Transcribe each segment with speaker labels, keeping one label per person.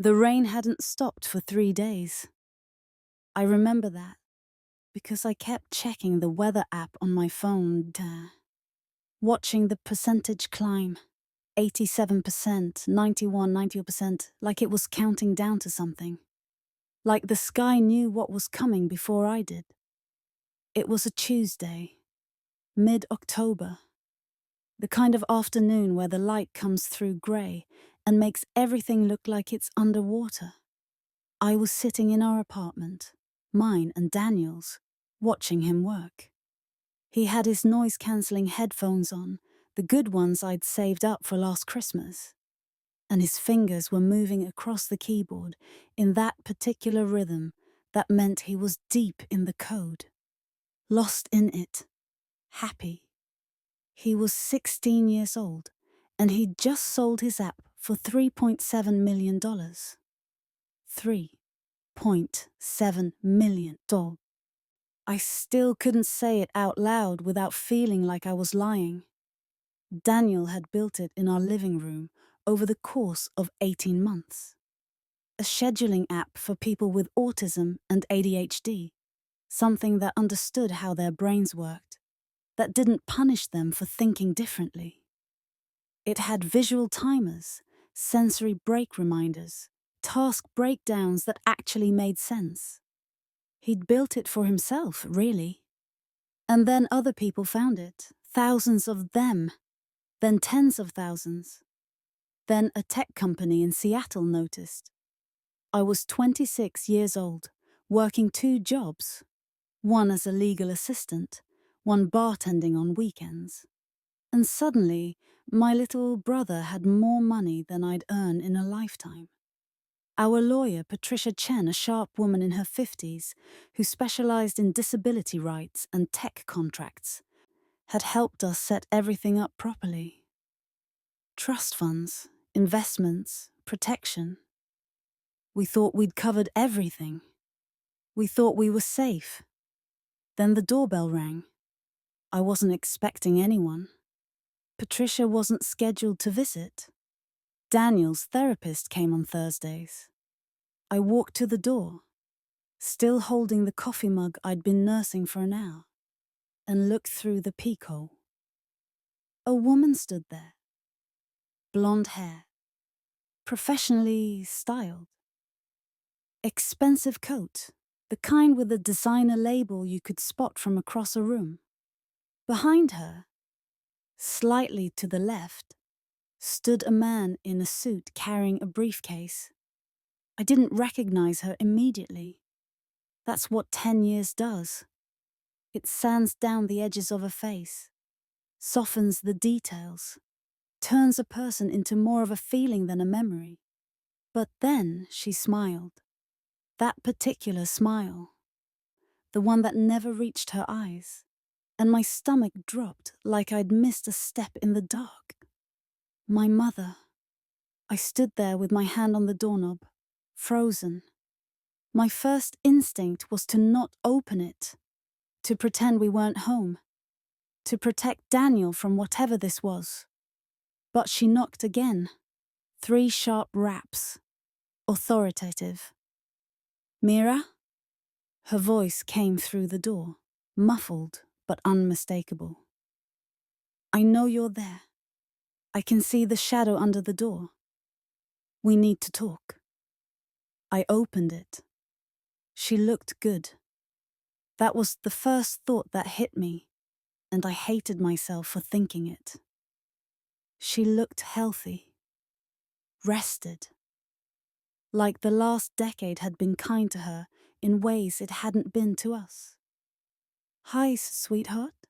Speaker 1: The rain hadn't stopped for 3 days. I remember that because I kept checking the weather app on my phone, watching the percentage climb, 87%, 91, 90%, like it was counting down to something. Like the sky knew what was coming before I did. It was a Tuesday, mid-October, the kind of afternoon where the light comes through grey and makes everything look like it's underwater. I was sitting in our apartment, mine and Daniel's, watching him work. He had his noise-cancelling headphones on, the good ones I'd saved up for last Christmas, and his fingers were moving across the keyboard in that particular rhythm that meant he was deep in the code, lost in it, happy. He was 16 years old, and he'd just sold his app for $3.7 million. $3.7 million. I still couldn't say it out loud without feeling like I was lying. Daniel had built it in our living room over the course of 18 months. A scheduling app for people with autism and ADHD, something that understood how their brains worked, that didn't punish them for thinking differently. It had visual timers, sensory break reminders, task breakdowns that actually made sense. He'd built it for himself, really. And then other people found it, thousands of them, then tens of thousands. Then a tech company in Seattle noticed. I was 26 years old, working 2 jobs, one as a legal assistant, one bartending on weekends. And suddenly, my little brother had more money than I'd earn in a lifetime. Our lawyer, Patricia Chen, a sharp woman in her 50s, who specialized in disability rights and tech contracts, had helped us set everything up properly. Trust funds, investments, protection. We thought we'd covered everything. We thought we were safe. Then the doorbell rang. I wasn't expecting anyone. Patricia wasn't scheduled to visit. Daniel's therapist came on Thursdays. I walked to the door, still holding the coffee mug I'd been nursing for an hour, and looked through the peephole. A woman stood there. Blonde hair. Professionally styled. Expensive coat, the kind with a designer label you could spot from across a room. Behind her, slightly to the left, stood a man in a suit carrying a briefcase. I didn't recognize her immediately. That's what 10 years does. It sands down the edges of a face, softens the details, turns a person into more of a feeling than a memory. But then she smiled. That particular smile. The one that never reached her eyes. And my stomach dropped like I'd missed a step in the dark. My mother. I stood there with my hand on the doorknob, frozen. My first instinct was to not open it, to pretend we weren't home, to protect Daniel from whatever this was. But she knocked again. 3 sharp raps. Authoritative. Mira? Her voice came through the door, muffled but unmistakable. I know you're there. I can see the shadow under the door. We need to talk. I opened it. She looked good. That was the first thought that hit me, and I hated myself for thinking it. She looked healthy, rested, like the last decade had been kind to her in ways it hadn't been to us. Hi, sweetheart.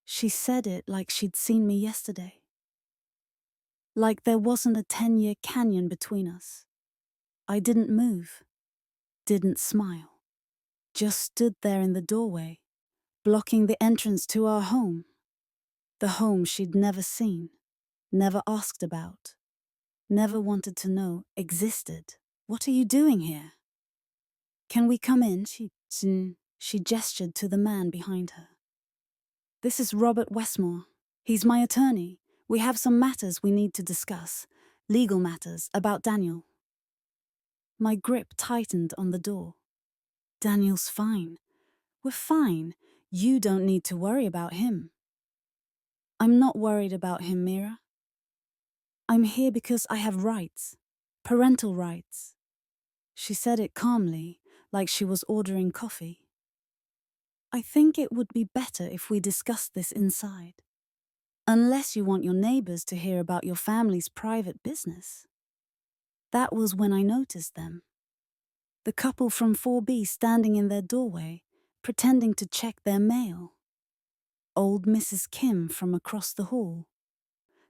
Speaker 1: She said it like she'd seen me yesterday. Like there wasn't a 10-year canyon between us. I didn't move, didn't smile, just stood there in the doorway, blocking the entrance to our home. The home she'd never seen, never asked about, never wanted to know existed. What are you doing here? Can we come in? She gestured to the man behind her. This is Robert Westmore. He's my attorney. We have some matters we need to discuss. Legal matters about Daniel. My grip tightened on the door. Daniel's fine. We're fine. You don't need to worry about him. I'm not worried about him, Mira. I'm here because I have rights. Parental rights. She said it calmly, like she was ordering coffee. I think it would be better if we discussed this inside. Unless you want your neighbors to hear about your family's private business. That was when I noticed them. The couple from 4B standing in their doorway, pretending to check their mail. Old Mrs. Kim from across the hall,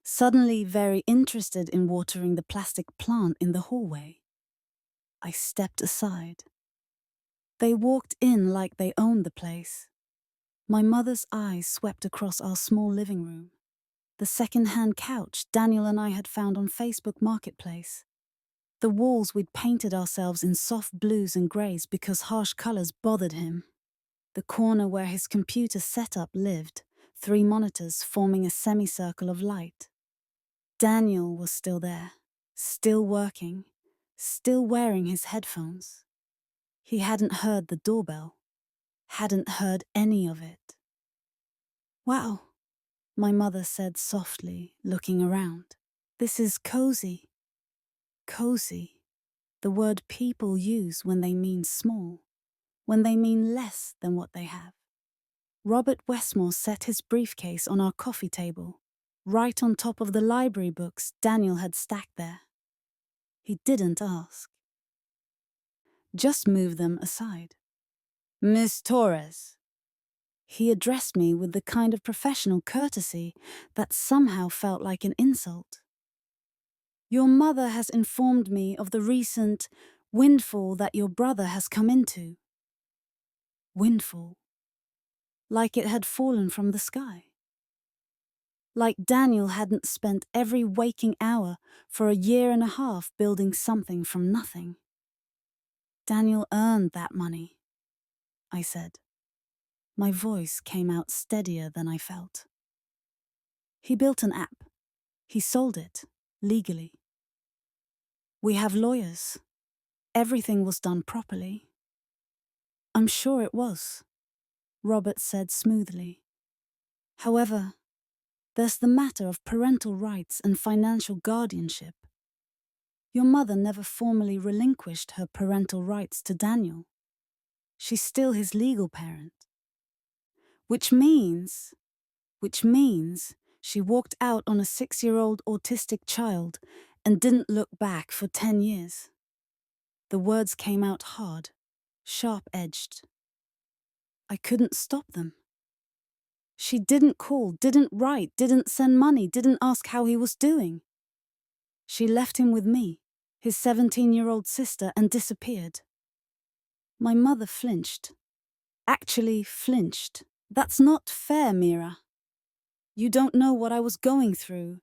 Speaker 1: suddenly very interested in watering the plastic plant in the hallway. I stepped aside. They walked in like they owned the place. My mother's eyes swept across our small living room. The second-hand couch Daniel and I had found on Facebook Marketplace. The walls we'd painted ourselves in soft blues and greys because harsh colors bothered him. The corner where his computer setup lived, 3 monitors forming a semicircle of light. Daniel was still there, still working, still wearing his headphones. He hadn't heard the doorbell, hadn't heard any of it. Wow, my mother said softly, looking around. This is cozy. Cozy. The word people use when they mean small, when they mean less than what they have. Robert Westmore set his briefcase on our coffee table, right on top of the library books Daniel had stacked there. He didn't ask. Just move them aside. Miss Torres. He addressed me with the kind of professional courtesy that somehow felt like an insult. Your mother has informed me of the recent windfall that your brother has come into. Windfall. Like it had fallen from the sky. Like Daniel hadn't spent every waking hour for a year and a half building something from nothing. Daniel earned that money, I said. My voice came out steadier than I felt. He built an app. He sold it, legally. We have lawyers. Everything was done properly. I'm sure it was, Robert said smoothly. However, there's the matter of parental rights and financial guardianship. Your mother never formally relinquished her parental rights to Daniel. She's still his legal parent. Which means she walked out on a 6-year-old autistic child and didn't look back for 10 years. The words came out hard, sharp-edged. I couldn't stop them. She didn't call, didn't write, didn't send money, didn't ask how he was doing. She left him with me, his 17-year-old sister, and disappeared. My mother flinched. Actually flinched. That's not fair, Mira. You don't know what I was going through.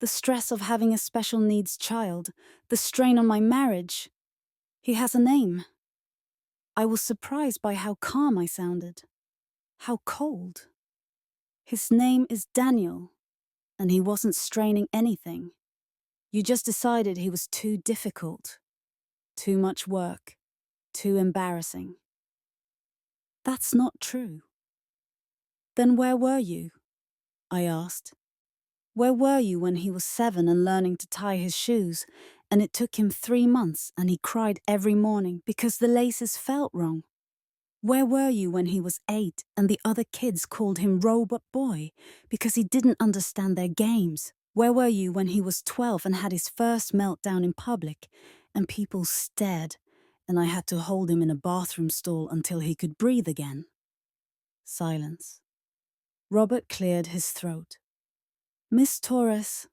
Speaker 1: The stress of having a special needs child, the strain on my marriage. He has a name. I was surprised by how calm I sounded. How cold. His name is Daniel, and he wasn't straining anything. You just decided he was too difficult, too much work, too embarrassing. That's not true. Then where were you? I asked. Where were you when he was 7 and learning to tie his shoes, and it took him 3 months and he cried every morning because the laces felt wrong? Where were you when he was 8 and the other kids called him Robot Boy because he didn't understand their games? Where were you when he was 12 and had his first meltdown in public and people stared and I had to hold him in a bathroom stall until he could breathe again? Silence. Robert cleared his throat. Miss Torres,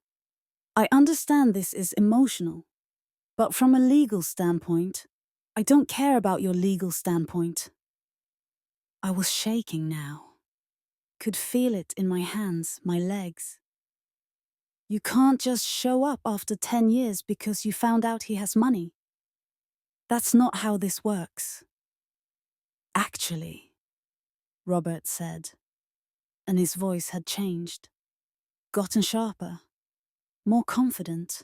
Speaker 1: I understand this is emotional, but from a legal standpoint, I don't care about your legal standpoint. I was shaking now. Could feel it in my hands, my legs. You can't just show up after 10 years because you found out he has money. That's not how this works. Actually, Robert said, and his voice had changed, gotten sharper, more confident.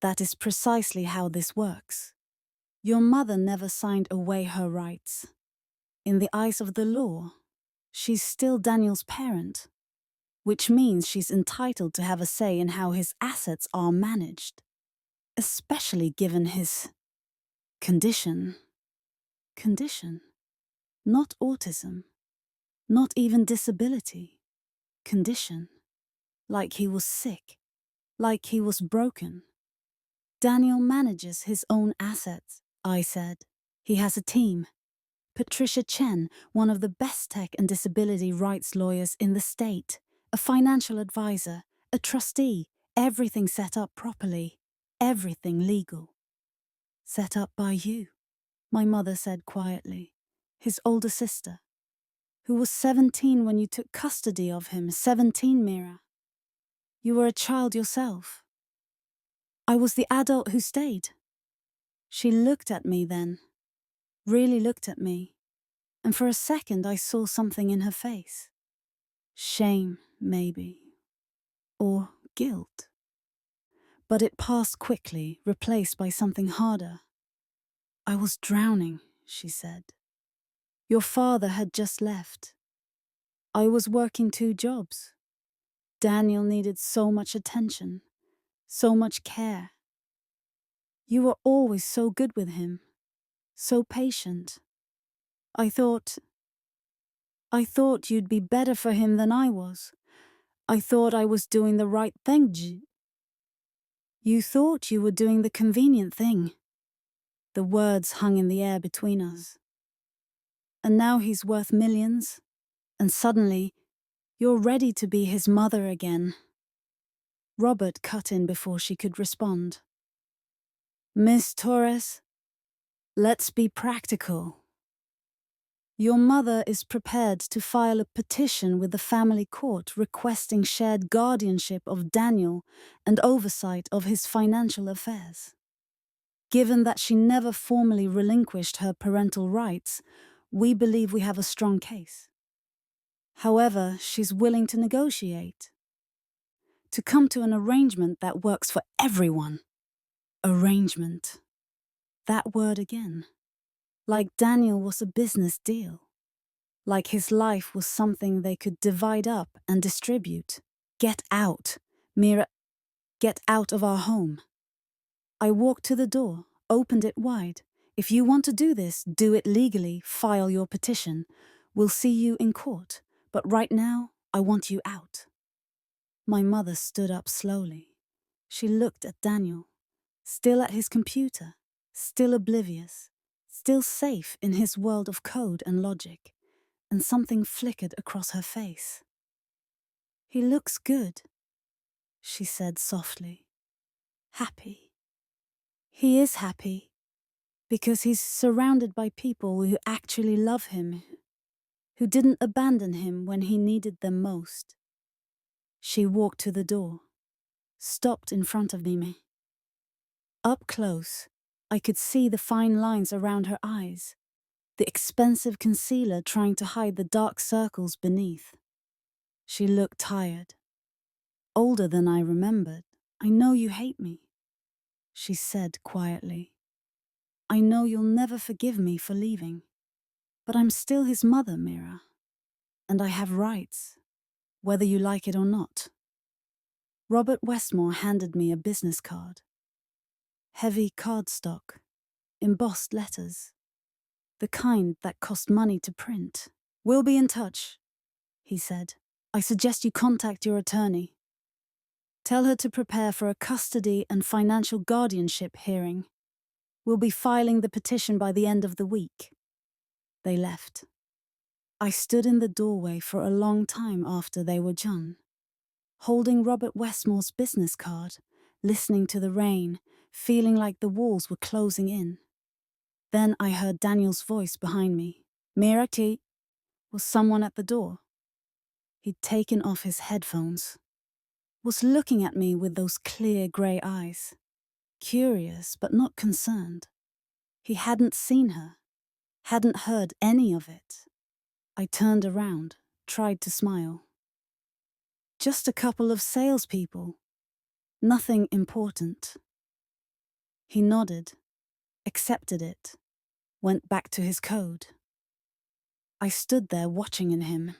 Speaker 1: That is precisely how this works. Your mother never signed away her rights. In the eyes of the law, she's still Daniel's parent, which means she's entitled to have a say in how his assets are managed, especially given his condition. Condition. Not autism. Not even disability. Condition. Like he was sick. Like he was broken. Daniel manages his own assets, I said. He has a team. Patricia Chen, one of the best tech and disability rights lawyers in the state, a financial advisor, a trustee, everything set up properly, everything legal. Set up by you, my mother said quietly, his older sister, who was 17 when you took custody of him, 17, Mira. You were a child yourself. I was the adult who stayed. She looked at me then, really looked at me, and for a second I saw something in her face. Shame, maybe, or guilt. But it passed quickly, replaced by something harder. I was drowning, she said. Your father had just left. I was working 2 jobs. Daniel needed so much attention, so much care. You were always so good with him, so patient. I thought you'd be better for him than I was. I thought I was doing the right thing. You thought you were doing the convenient thing. The words hung in the air between us. And now he's worth millions, and suddenly, you're ready to be his mother again. Robert cut in before she could respond. Miss Torres, let's be practical. Your mother is prepared to file a petition with the family court requesting shared guardianship of Daniel and oversight of his financial affairs. Given that she never formally relinquished her parental rights, we believe we have a strong case. However, she's willing to negotiate, to come to an arrangement that works for everyone. Arrangement. That word again. Like Daniel was a business deal. Like his life was something they could divide up and distribute. Get out, Mira. Get out of our home. I walked to the door, opened it wide. If you want to do this, do it legally, file your petition. We'll see you in court, but right now, I want you out. My mother stood up slowly. She looked at Daniel, still at his computer, still oblivious, still safe in his world of code and logic, and something flickered across her face. He looks good, she said softly. Happy. He is happy, because he's surrounded by people who actually love him, who didn't abandon him when he needed them most. She walked to the door, stopped in front of me. Up close, I could see the fine lines around her eyes, the expensive concealer trying to hide the dark circles beneath. She looked tired, older than I remembered. I know you hate me, she said quietly. I know you'll never forgive me for leaving, but I'm still his mother, Mira, and I have rights, whether you like it or not. Robert Westmore handed me a business card. Heavy cardstock, embossed letters, the kind that cost money to print. We'll be in touch, he said. I suggest you contact your attorney. Tell her to prepare for a custody and financial guardianship hearing. We'll be filing the petition by the end of the week. They left. I stood in the doorway for a long time after they were done, holding Robert Westmore's business card, listening to the rain, feeling like the walls were closing in. Then I heard Daniel's voice behind me. Mira T. Was someone at the door? He'd taken off his headphones, was looking at me with those clear grey eyes, curious but not concerned. He hadn't seen her, hadn't heard any of it. I turned around, tried to smile. Just a couple of salespeople. Nothing important. He nodded, accepted it, went back to his code. I stood there watching in him,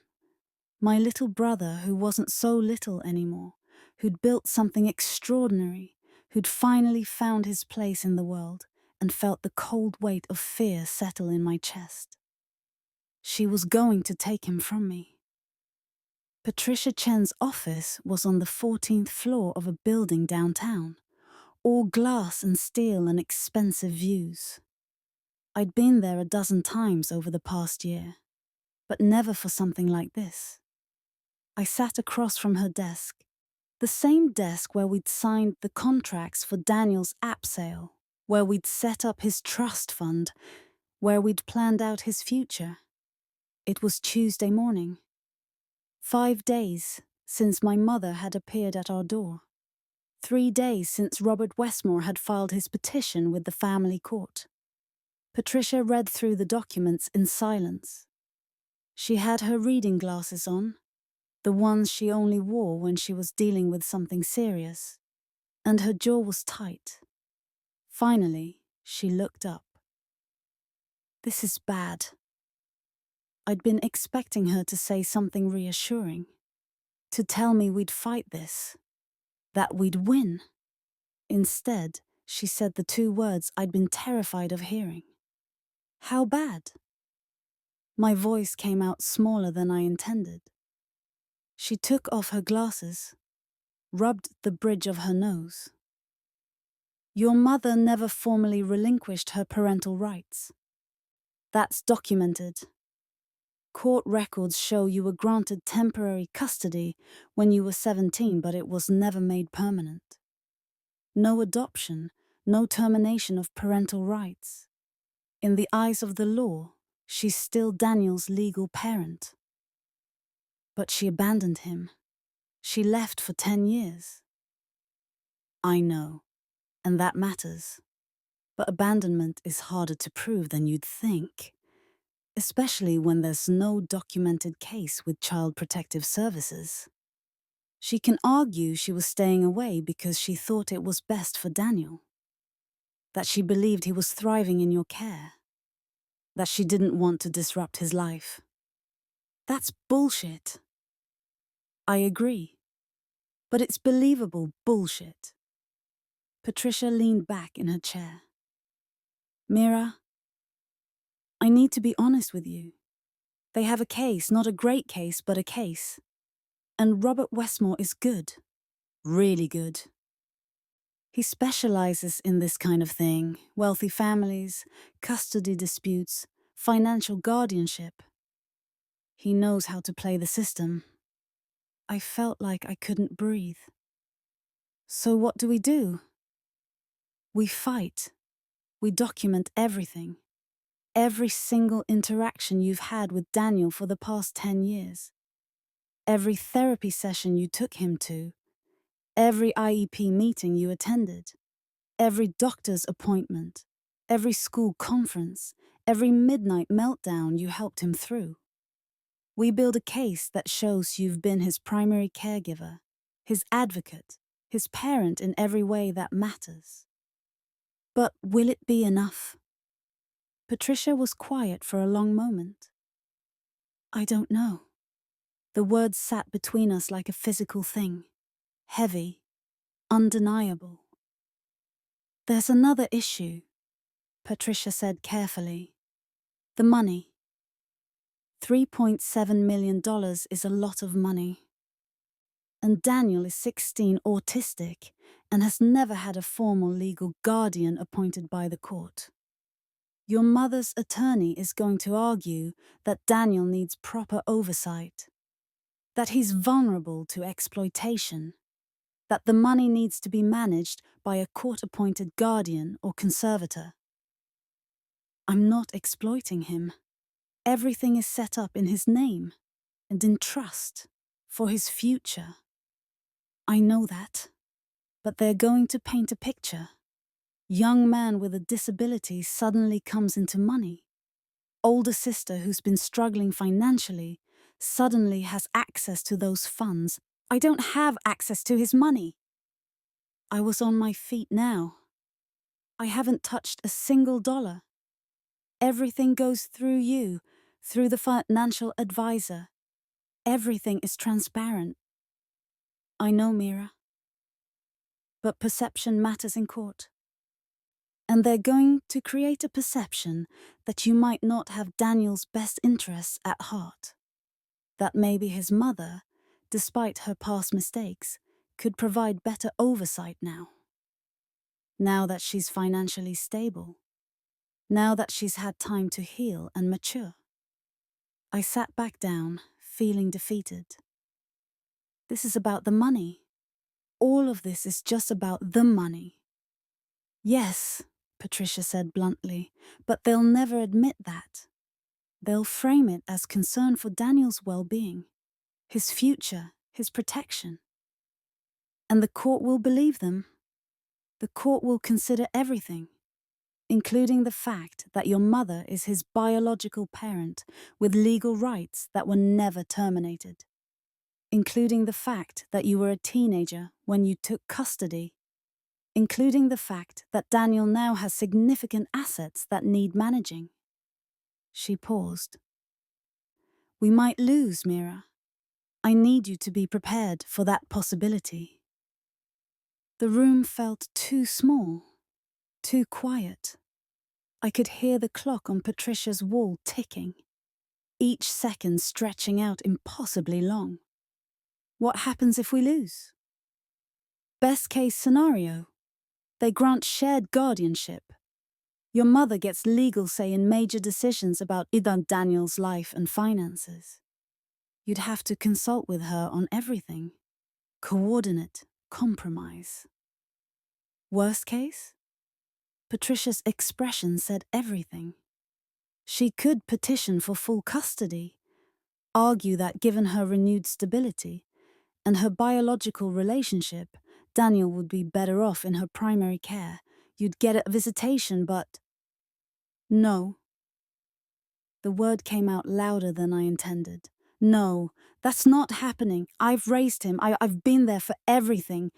Speaker 1: my little brother who wasn't so little anymore, who'd built something extraordinary, who'd finally found his place in the world, and felt the cold weight of fear settle in my chest. She was going to take him from me. Patricia Chen's office was on the 14th floor of a building downtown, all glass and steel and expensive views. I'd been there a dozen times over the past year, but never for something like this. I sat across from her desk, the same desk where we'd signed the contracts for Daniel's app sale, where we'd set up his trust fund, where we'd planned out his future. It was Tuesday morning. 5 days since my mother had appeared at our door. 3 days since Robert Westmore had filed his petition with the family court. Patricia read through the documents in silence. She had her reading glasses on, the ones she only wore when she was dealing with something serious, and her jaw was tight. Finally, she looked up. "This is bad." I'd been expecting her to say something reassuring, to tell me we'd fight this, that we'd win. Instead, she said the two words I'd been terrified of hearing. "How bad?" My voice came out smaller than I intended. She took off her glasses, rubbed the bridge of her nose. "Your mother never formally relinquished her parental rights. That's documented. Court records show you were granted temporary custody when you were 17, but it was never made permanent. No adoption, no termination of parental rights. In the eyes of the law, she's still Daniel's legal parent. But she abandoned him. She left for 10 years. I know, and that matters. But abandonment is harder to prove than you'd think, especially when there's no documented case with Child Protective Services. She can argue she was staying away because she thought it was best for Daniel, that she believed he was thriving in your care, that she didn't want to disrupt his life. That's bullshit. I agree, but it's believable bullshit. Patricia leaned back in her chair. "Mira, I need to be honest with you. They have a case, not a great case, but a case. And Robert Westmore is good. Really good. He specializes in this kind of thing: wealthy families, custody disputes, financial guardianship. He knows how to play the system." I felt like I couldn't breathe. "So what do we do?" "We fight. We document everything. Every single interaction you've had with Daniel for the past 10 years. Every therapy session you took him to. Every IEP meeting you attended. Every doctor's appointment. Every school conference. Every midnight meltdown you helped him through. We build a case that shows you've been his primary caregiver, his advocate, his parent in every way that matters." "But will it be enough?" Patricia was quiet for a long moment. "I don't know." The words sat between us like a physical thing, heavy, undeniable. "There's another issue," Patricia said carefully. "The money. $3.7 million is a lot of money. And Daniel is 16, autistic, and has never had a formal legal guardian appointed by the court. Your mother's attorney is going to argue that Daniel needs proper oversight, that he's vulnerable to exploitation, that the money needs to be managed by a court-appointed guardian or conservator. I'm not exploiting him. Everything is set up in his name and in trust for his future. I know that, but they're going to paint a picture. Young man with a disability suddenly comes into money. Older sister who's been struggling financially suddenly has access to those funds. I don't have access to his money." I was on my feet now. I haven't touched a single dollar. Everything goes through you, through the financial advisor. Everything is transparent. I know, Mira. But perception matters in court. And they're going to create a perception that you might not have Daniel's best interests at heart. That maybe his mother, despite her past mistakes, could provide better oversight now. Now that she's financially stable. Now that she's had time to heal and mature. I sat back down, feeling defeated. This is about the money. All of this is just about the money. Yes, Patricia said bluntly, but they'll never admit that. They'll frame it as concern for Daniel's well-being, his future, his protection. And the court will believe them. The court will consider everything, including the fact that your mother is his biological parent with legal rights that were never terminated, including the fact that you were a teenager when you took custody, including the fact that Daniel now has significant assets that need managing. She paused. We might lose, Mira. I need you to be prepared for that possibility. The room felt too small, too quiet. I could hear the clock on Patricia's wall ticking, each second stretching out impossibly long. What happens if we lose? Best case scenario, they grant shared guardianship. Your mother gets legal say in major decisions about Idan Daniel's life and finances. You'd have to consult with her on everything. Coordinate, compromise. Worst case? Patricia's expression said everything. She could petition for full custody, argue that given her renewed stability and her biological relationship, Daniel would be better off in her primary care. You'd get a visitation, but... No. The word came out louder than I intended. No, that's not happening. I've raised him. I've been there for everything.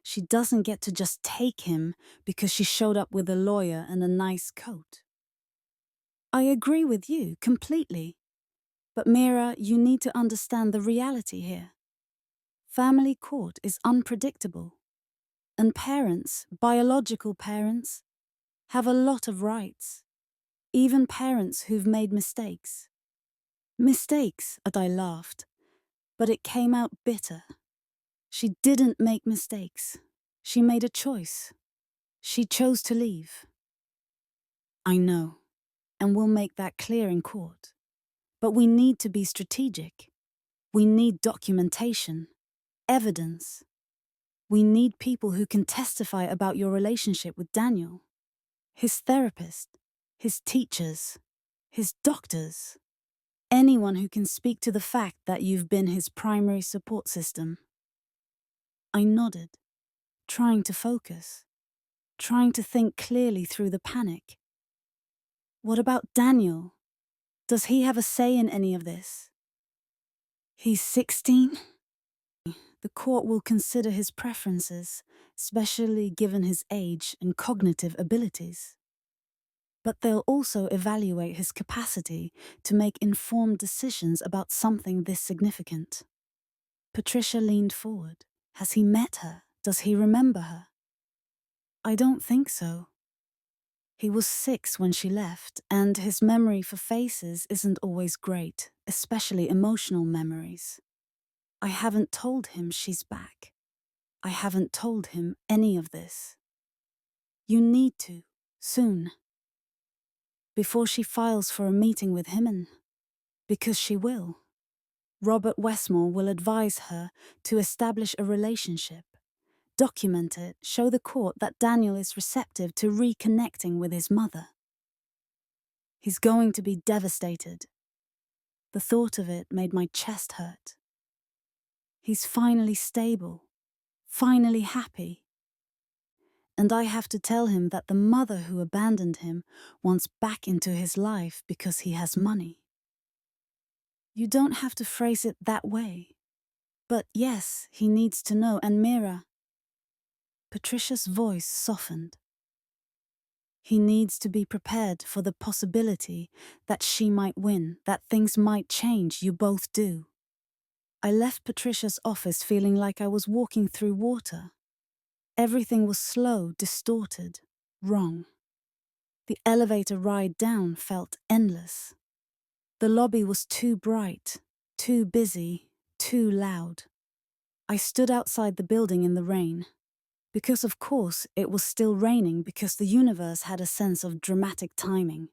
Speaker 1: She doesn't get to just take him because she showed up with a lawyer and a nice coat. I agree with you completely. But Mira, you need to understand the reality here. Family court is unpredictable. And parents, biological parents, have a lot of rights. Even parents who've made mistakes. Mistakes, and I laughed. But it came out bitter. She didn't make mistakes. She made a choice. She chose to leave. I know, and we'll make that clear in court. But we need to be strategic. We need documentation, evidence. We need people who can testify about your relationship with Daniel. His therapist, his teachers, his doctors. Anyone who can speak to the fact that you've been his primary support system. I nodded, trying to focus, trying to think clearly through the panic. What about Daniel? Does he have a say in any of this? He's 16? The court will consider his preferences, especially given his age and cognitive abilities. But they'll also evaluate his capacity to make informed decisions about something this significant. Patricia leaned forward. Has he met her? Does he remember her? I don't think so. He was 6 when she left, and his memory for faces isn't always great, especially emotional memories. I haven't told him she's back. I haven't told him any of this. You need to, soon. Before she files for a meeting with him, and because she will. Robert Westmore will advise her to establish a relationship, document it, show the court that Daniel is receptive to reconnecting with his mother. He's going to be devastated. The thought of it made my chest hurt. He's finally stable, finally happy. And I have to tell him that the mother who abandoned him wants back into his life because he has money. You don't have to phrase it that way. But yes, he needs to know, and Mira. Patricia's voice softened. He needs to be prepared for the possibility that she might win, that things might change. You both do. I left Patricia's office feeling like I was walking through water. Everything was slow, distorted, wrong. The elevator ride down felt endless. The lobby was too bright, too busy, too loud. I stood outside the building in the rain. Because of course it was still raining, because the universe had a sense of dramatic timing,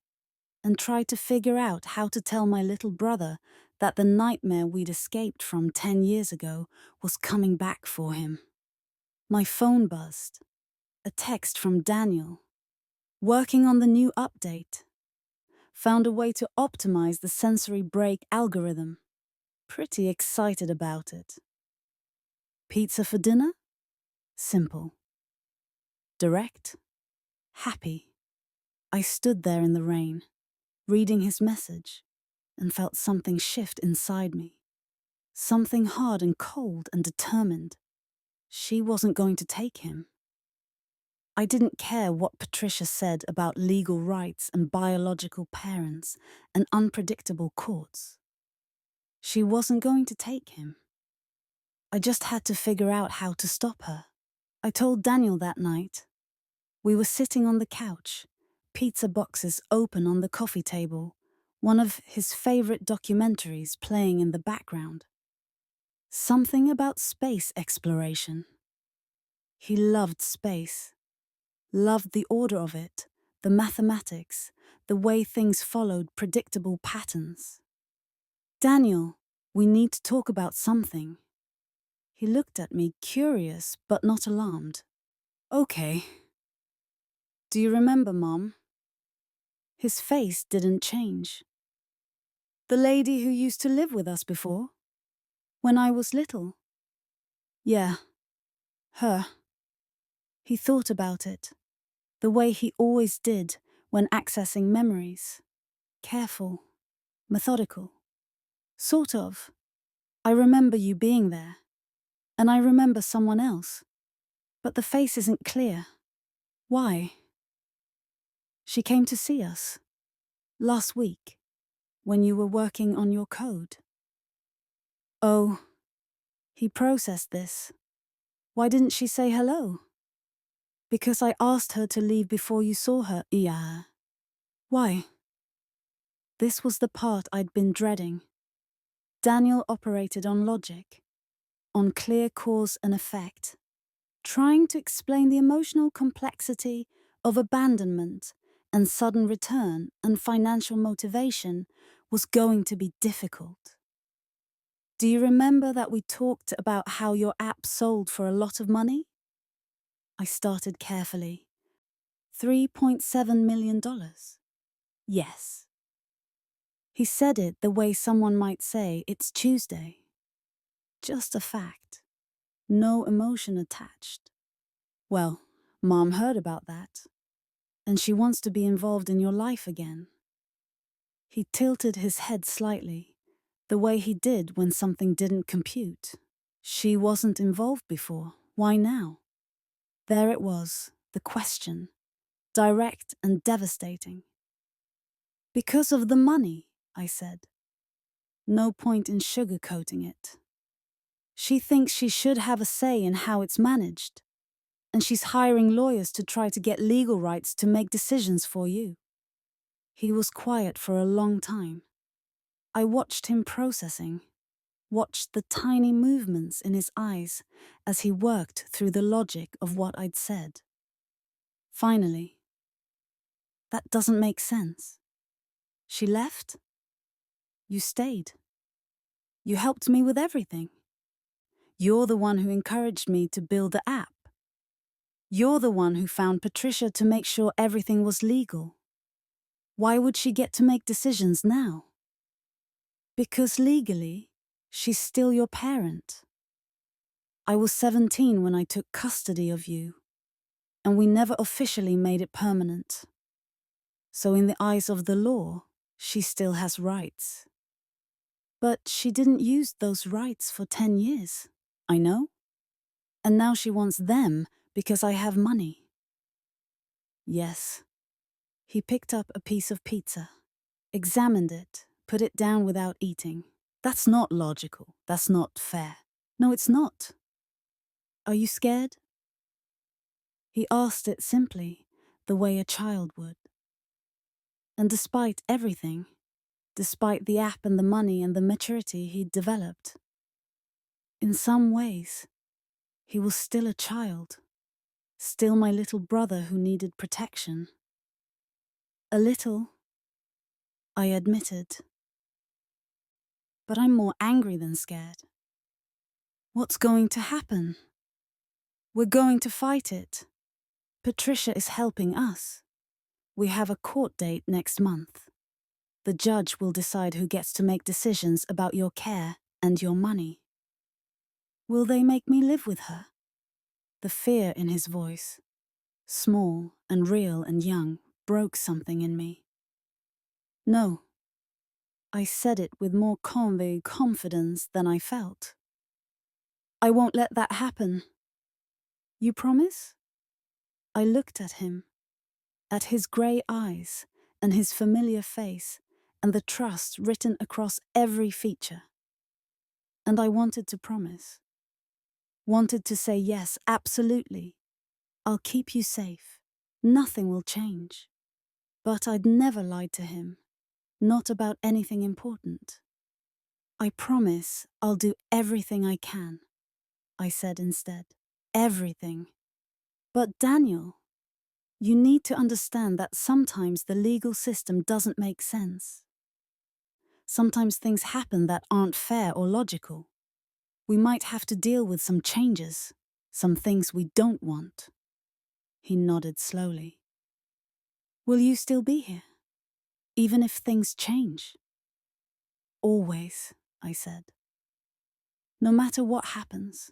Speaker 1: and tried to figure out how to tell my little brother that the nightmare we'd escaped from 10 years ago was coming back for him. My phone buzzed. A text from Daniel. Working on the new update. Found a way to optimize the sensory break algorithm. Pretty excited about it. Pizza for dinner? Simple. Direct? Happy. I stood there in the rain, reading his message, and felt something shift inside me. Something hard and cold and determined. She wasn't going to take him. I didn't care what Patricia said about legal rights and biological parents and unpredictable courts. She wasn't going to take him. I just had to figure out how to stop her. I told Daniel that night. We were sitting on the couch, pizza boxes open on the coffee table, one of his favorite documentaries playing in the background. Something about space exploration. He loved space. Loved the order of it, the mathematics, the way things followed predictable patterns. Daniel, we need to talk about something. He looked at me, curious but not alarmed. Okay. Do you remember, Mom? His face didn't change. The lady who used to live with us before? When I was little? Yeah, her. He thought about it, the way he always did when accessing memories. Careful, methodical. Sort of. I remember you being there. And I remember someone else. But the face isn't clear. Why? She came to see us. Last week, when you were working on your code. Oh, he processed this. Why didn't she say hello? Because I asked her to leave before you saw her. Yeah. Why? This was the part I'd been dreading. Daniel operated on logic, on clear cause and effect, trying to explain the emotional complexity of abandonment and sudden return and financial motivation was going to be difficult. Do you remember that we talked about how your app sold for a lot of money? I started carefully. $3.7 million. Yes. He said it the way someone might say it's Tuesday. Just a fact. No emotion attached. Well, Mom heard about that, and she wants to be involved in your life again. He tilted his head slightly, the way he did when something didn't compute. She wasn't involved before. Why now? There it was, the question, direct and devastating. Because of the money, I said. No point in sugarcoating it. She thinks she should have a say in how it's managed, and she's hiring lawyers to try to get legal rights to make decisions for you. He was quiet for a long time. I watched him processing, watched the tiny movements in his eyes as he worked through the logic of what I'd said. Finally, that doesn't make sense. She left? You stayed. You helped me with everything. You're the one who encouraged me to build the app. You're the one who found Patricia to make sure everything was legal. Why would she get to make decisions now? Because legally, she's still your parent. I was 17 when I took custody of you, and we never officially made it permanent. So in the eyes of the law, she still has rights. But she didn't use those rights for 10 years. I know. And now she wants them because I have money. Yes, He picked up a piece of pizza, examined it, put it down without eating. That's not logical. That's not fair. No, it's not. Are you scared? He asked it simply, the way a child would. And despite everything, despite the app and the money and the maturity he'd developed, in some ways, he was still a child, still my little brother who needed protection. A little, I admitted. But I'm more angry than scared. What's going to happen? We're going to fight it. Patricia is helping us. We have a court date next month. The judge will decide who gets to make decisions about your care and your money. Will they make me live with her? The fear in his voice, small and real and young, broke something in me. No. I said it with more confidence than I felt. I won't let that happen. You promise? I looked at him, at his grey eyes and his familiar face and the trust written across every feature. And I wanted to promise. Wanted to say yes, absolutely. I'll keep you safe. Nothing will change. But I'd never lied to him. Not about anything important. I promise I'll do everything I can, I said instead. Everything. But Daniel, you need to understand that sometimes the legal system doesn't make sense. Sometimes things happen that aren't fair or logical. We might have to deal with some changes, some things we don't want. He nodded slowly. Will you still be here? Even if things change? Always, I said. No matter what happens,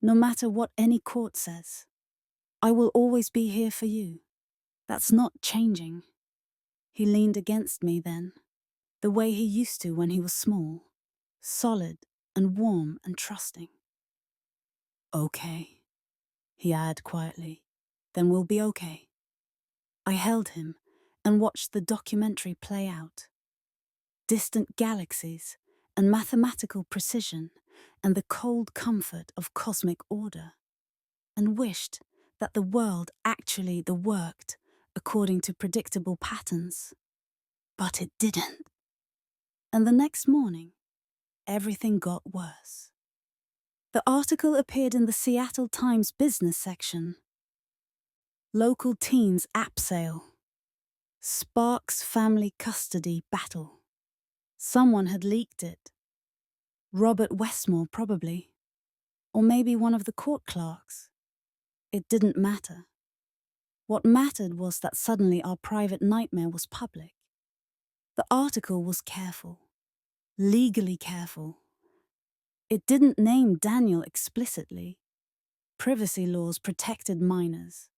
Speaker 1: no matter what any court says, I will always be here for you. That's not changing. He leaned against me then, the way he used to when he was small, solid and warm and trusting. Okay, he added quietly, then we'll be okay. I held him and watched the documentary play out. Distant galaxies and mathematical precision and the cold comfort of cosmic order, and wished that the world actually worked according to predictable patterns. But it didn't. And the next morning, everything got worse. The article appeared in the Seattle Times business section. Local teens app sale. Sparks family custody battle. Someone had leaked it. Robert Westmore, probably. Or maybe one of the court clerks. It didn't matter. What mattered was that suddenly our private nightmare was public. The article was careful. Legally careful. It didn't name Daniel explicitly. Privacy laws protected minors.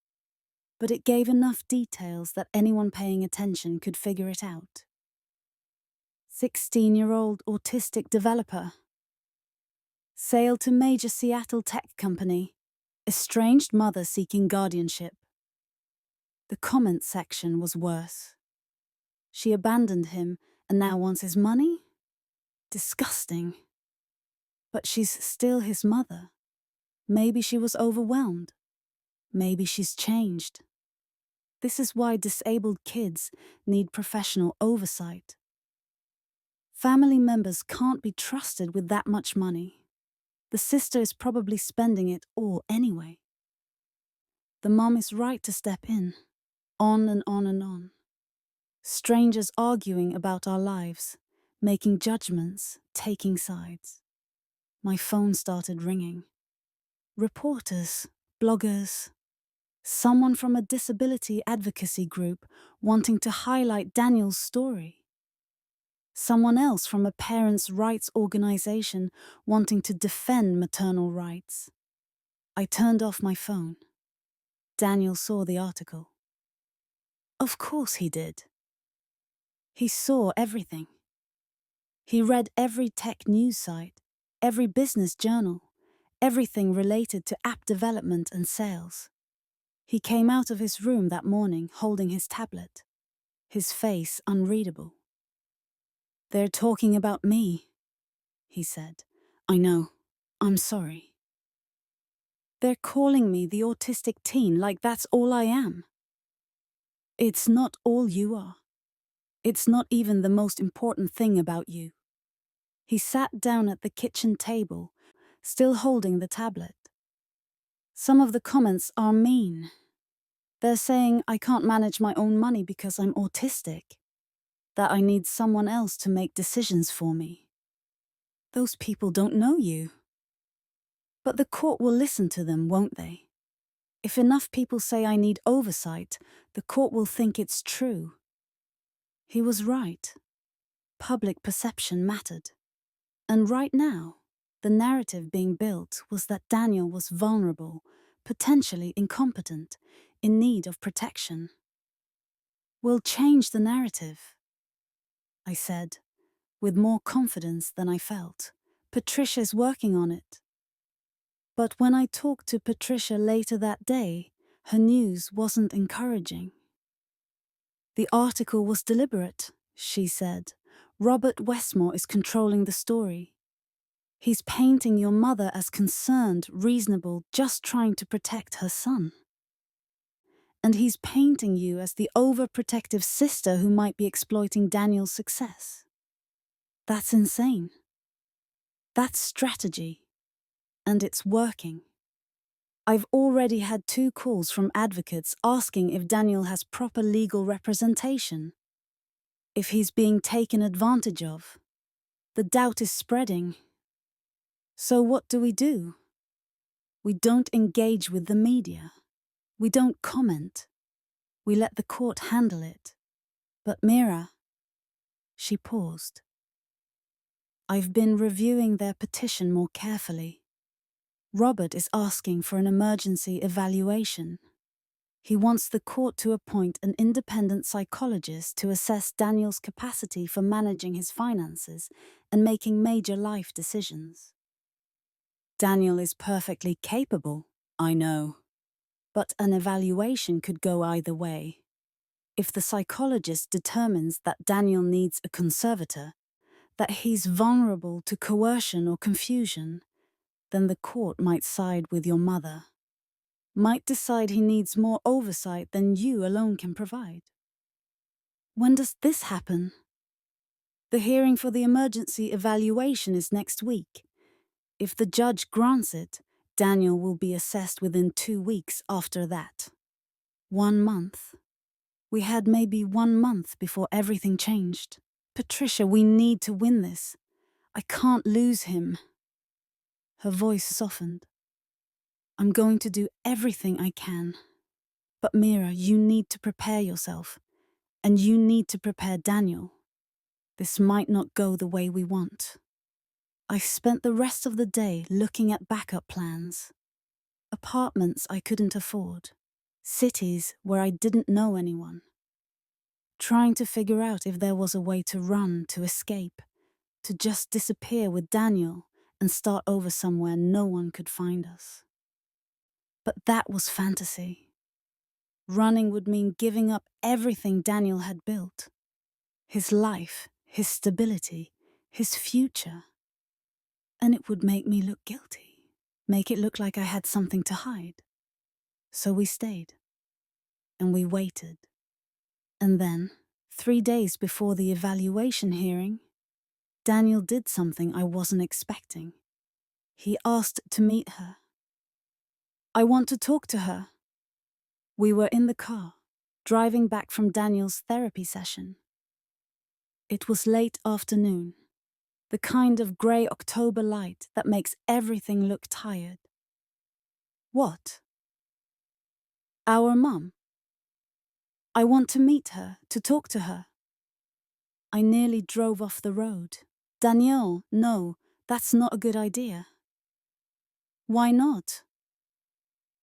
Speaker 1: But it gave enough details that anyone paying attention could figure it out. 16-year-old autistic developer. Sale to major Seattle tech company. Estranged mother seeking guardianship. The comment section was worse. She abandoned him and now wants his money? Disgusting. But she's still his mother. Maybe she was overwhelmed. Maybe she's changed. This is why disabled kids need professional oversight. Family members can't be trusted with that much money. The sister is probably spending it all anyway. The mom is right to step in. On and on and on. Strangers arguing about our lives, making judgments, taking sides. My phone started ringing. Reporters, bloggers, someone from a disability advocacy group wanting to highlight Daniel's story. Someone else from a parents' rights organization wanting to defend maternal rights. I turned off my phone. Daniel saw the article. Of course he did. He saw everything. He read every tech news site, every business journal, everything related to app development and sales. He came out of his room that morning holding his tablet. his face unreadable. "They're talking about me," he said. "I know. I'm sorry. They're calling me the autistic teen like that's all I am. It's not all you are. It's not even the most important thing about you." He sat down at the kitchen table, still holding the tablet. "Some of the comments are mean. They're saying I can't manage my own money because I'm autistic, that I need someone else to make decisions for me. Those people don't know you. But the court will listen to them, won't they? If enough people say I need oversight, the court will think it's true." He was right. Public perception mattered. And right now, the narrative being built was that Daniel was vulnerable, potentially incompetent, in need of protection. "We'll change the narrative," I said, with more confidence than I felt. "Patricia's working on it." But when I talked to Patricia later that day, her news wasn't encouraging. "The article was deliberate," she said. "Robert Westmore is controlling the story. He's painting your mother as concerned, reasonable, just trying to protect her son. And he's painting you as the overprotective sister who might be exploiting Daniel's success. That's insane. That's strategy. And it's working. I've already had 2 calls from advocates asking if Daniel has proper legal representation, if he's being taken advantage of. The doubt is spreading. So what do? We don't engage with the media. We don't comment. We let the court handle it. But Mira," she paused, "I've been reviewing their petition more carefully. Robert is asking for an emergency evaluation. He wants the court to appoint an independent psychologist to assess Daniel's capacity for managing his finances and making major life decisions. Daniel is perfectly capable, I know, but an evaluation could go either way. If the psychologist determines that Daniel needs a conservator, that he's vulnerable to coercion or confusion, then the court might side with your mother, might decide he needs more oversight than you alone can provide." "When does this happen?" "The hearing for the emergency evaluation is next week. If the judge grants it, Daniel will be assessed within 2 weeks after that." 1 month. We had maybe 1 month before everything changed. "Patricia, we need to win this. I can't lose him." Her voice softened. "I'm going to do everything I can. But Mira, you need to prepare yourself. And you need to prepare Daniel. This might not go the way we want." I spent the rest of the day looking at backup plans. Apartments I couldn't afford. Cities where I didn't know anyone. Trying to figure out if there was a way to run, to escape, to just disappear with Daniel and start over somewhere no one could find us. But that was fantasy. Running would mean giving up everything Daniel had built. His life, his stability, his future. And it would make me look guilty, make it look like I had something to hide. So we stayed. And we waited. And then, 3 days before the evaluation hearing, Daniel did something I wasn't expecting. He asked to meet her. "I want to talk to her." We were in the car, driving back from Daniel's therapy session. It was late afternoon, the kind of grey October light that makes everything look tired. "What?" "Our mum. I want to meet her, to talk to her." I nearly drove off the road. "Danielle, no, that's not a good idea." "Why not?"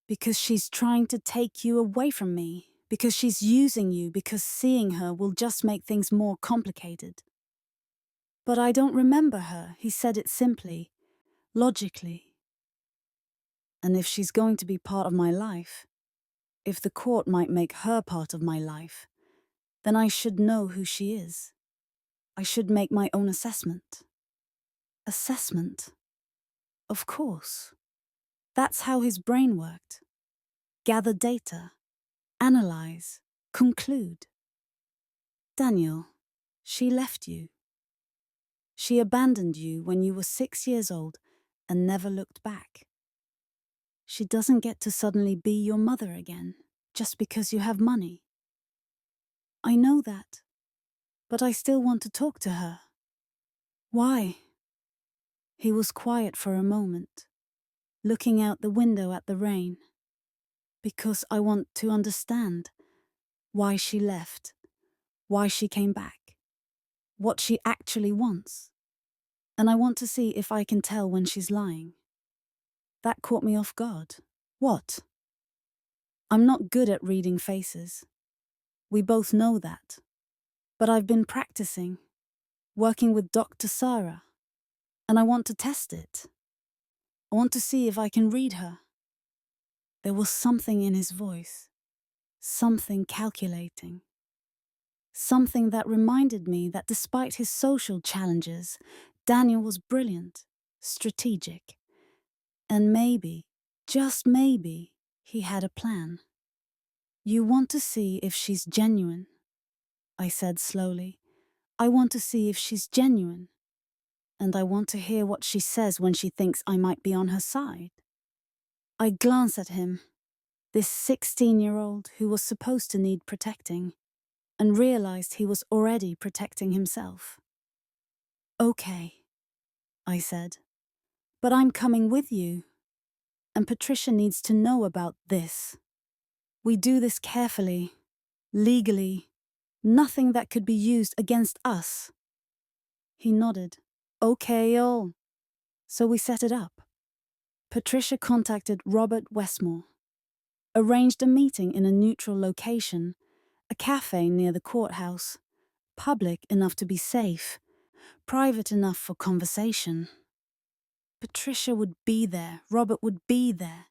Speaker 1: "Because she's trying to take you away from me. Because she's using you, because seeing her will just make things more complicated." "But I don't remember her," he said it simply, logically. "And if she's going to be part of my life, if the court might make her part of my life, then I should know who she is. I should make my own assessment. Assessment? Of course. That's how his brain worked. Gather data, analyze, conclude. Daniel, she left you. She abandoned you when you were 6 years old and never looked back. She doesn't get to suddenly be your mother again, just because you have money. I know that, but I still want to talk to her. Why? He was quiet for a moment, looking out the window at the rain. Because I want to understand why she left, why she came back, what she actually wants. And I want to see if I can tell when she's lying. That caught me off guard. What? I'm not good at reading faces. We both know that. But I've been practicing, working with Dr. Sarah, and I want to test it. I want to see if I can read her. There was something in his voice, something calculating. Something that reminded me that despite his social challenges, Daniel was brilliant, strategic, and maybe, just maybe, he had a plan. You want to see if she's genuine, I said slowly. I want to see if she's genuine, and I want to hear what she says when she thinks I might be on her side. I glanced at him, this 16-year-old who was supposed to need protecting, and realized he was already protecting himself. Okay, I said, but I'm coming with you, and Patricia needs to know about this. We do this carefully, legally, nothing that could be used against us. He nodded. Okay, all. So we set it up. Patricia contacted Robert Westmore, arranged a meeting in a neutral location, a cafe near the courthouse, public enough to be safe, private enough for conversation. Patricia would be there, Robert would be there.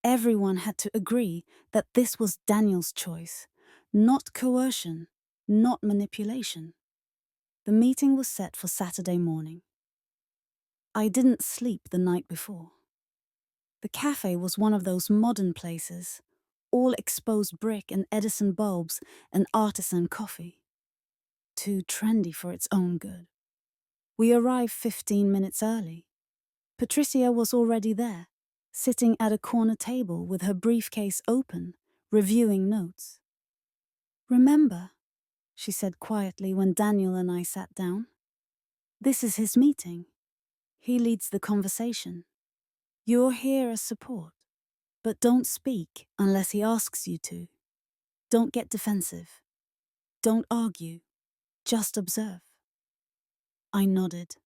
Speaker 1: Everyone had to agree that this was Daniel's choice, not coercion, not manipulation. The meeting was set for Saturday morning. I didn't sleep the night before. The cafe was one of those modern places, all exposed brick and Edison bulbs and artisan coffee. Too trendy for its own good. We arrived 15 minutes early. Patricia was already there, sitting at a corner table with her briefcase open, reviewing notes. Remember, she said quietly when Daniel and I sat down, this is his meeting. He leads the conversation. You're here as support, but don't speak unless he asks you to. Don't get defensive. Don't argue. Just observe. I nodded.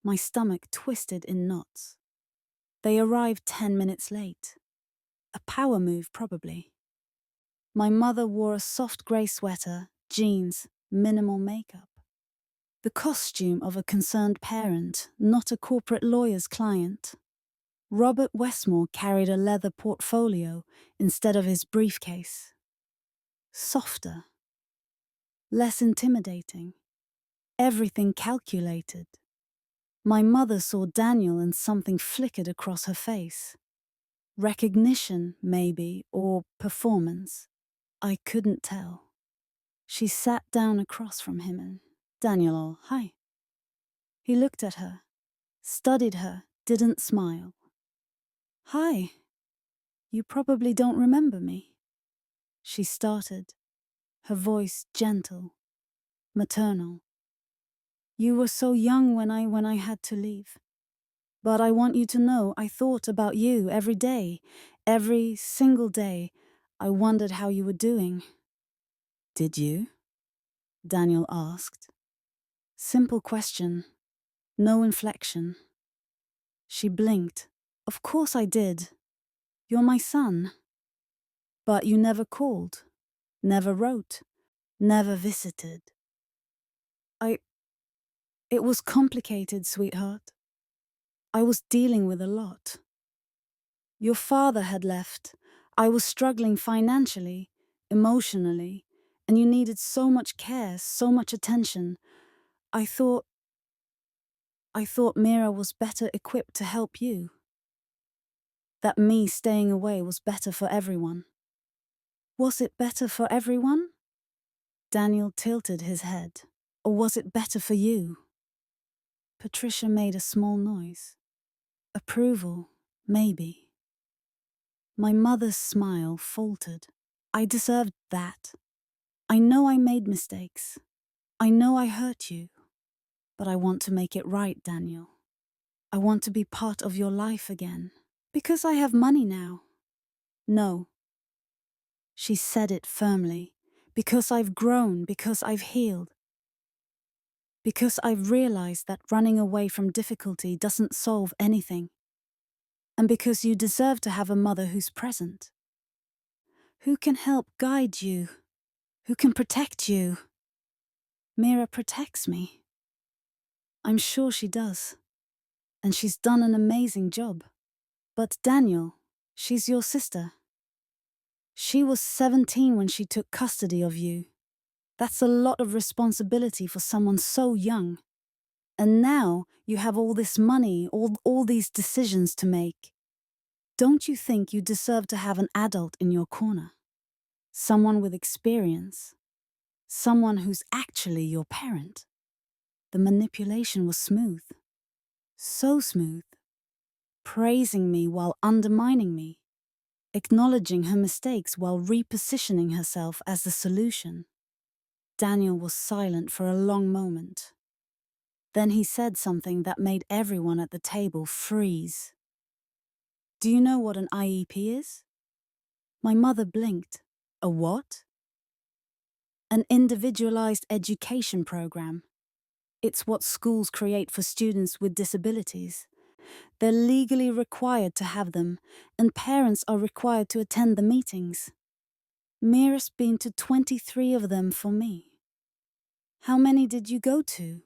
Speaker 1: My stomach twisted in knots. They arrived 10 minutes late. A power move, probably. My mother wore a soft grey sweater, jeans, minimal makeup. The costume of a concerned parent, not a corporate lawyer's client. Robert Westmore carried a leather portfolio instead of his briefcase. Softer. Less intimidating. Everything calculated. My mother saw Daniel and something flickered across her face. Recognition, maybe, or performance. I couldn't tell. She sat down across from him and, Daniel, hi. He looked at her, studied her, didn't smile. Hi. You probably don't remember me. She started, her voice gentle, maternal. You were so young when I had to leave. But I want you to know I thought about you every day. Every single day, I wondered how you were doing. Did you? Daniel asked. Simple question. No inflection. She blinked. Of course I did. You're my son. But you never called, never wrote, never visited. It was complicated, sweetheart. I was dealing with a lot. Your father had left. I was struggling financially, emotionally, and you needed so much care, so much attention. I thought Mira was better equipped to help you. That me staying away was better for everyone. Was it better for everyone? Daniel tilted his head. Or was it better for you? Patricia made a small noise. Approval, maybe. My mother's smile faltered. I deserved that. I know I made mistakes. I know I hurt you. But I want to make it right, Daniel. I want to be part of your life again. Because I have money now. No. She said it firmly. Because I've grown, because I've healed. Because I've realized that running away from difficulty doesn't solve anything. And because you deserve to have a mother who's present. Who can help guide you? Who can protect you? Mira protects me. I'm sure she does. And she's done an amazing job. But Daniel, she's your sister. She was 17 when she took custody of you. That's a lot of responsibility for someone so young. And now you have all this money, all these decisions to make. Don't you think you deserve to have an adult in your corner? Someone with experience. Someone who's actually your parent. The manipulation was smooth. So smooth. Praising me while undermining me. Acknowledging her mistakes while repositioning herself as the solution. Daniel was silent for a long moment. Then he said something that made everyone at the table freeze. Do you know what an IEP is? My mother blinked. A what? An individualized education program. It's what schools create for students with disabilities. They're legally required to have them, and parents are required to attend the meetings. Mira's been to 23 of them for me. How many did you go to?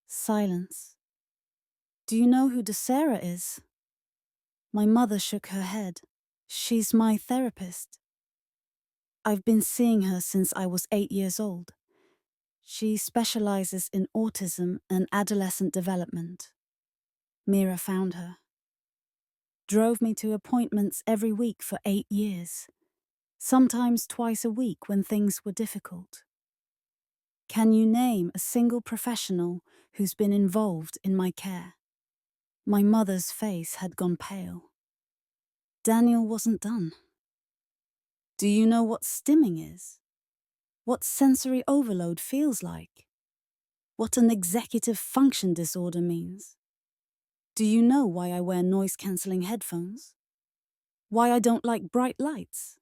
Speaker 1: Silence. Do you know who DeSarah is? My mother shook her head. She's my therapist. I've been seeing her since I was 8 years old. She specializes in autism and adolescent development. Mira found her. Drove me to appointments every week for 8 years. Sometimes twice a week when things were difficult. Can you name a single professional who's been involved in my care? My mother's face had gone pale. Daniel wasn't done. Do you know what stimming is? What sensory overload feels like? What an executive function disorder means? Do you know why I wear noise-cancelling headphones? Why I don't like bright lights?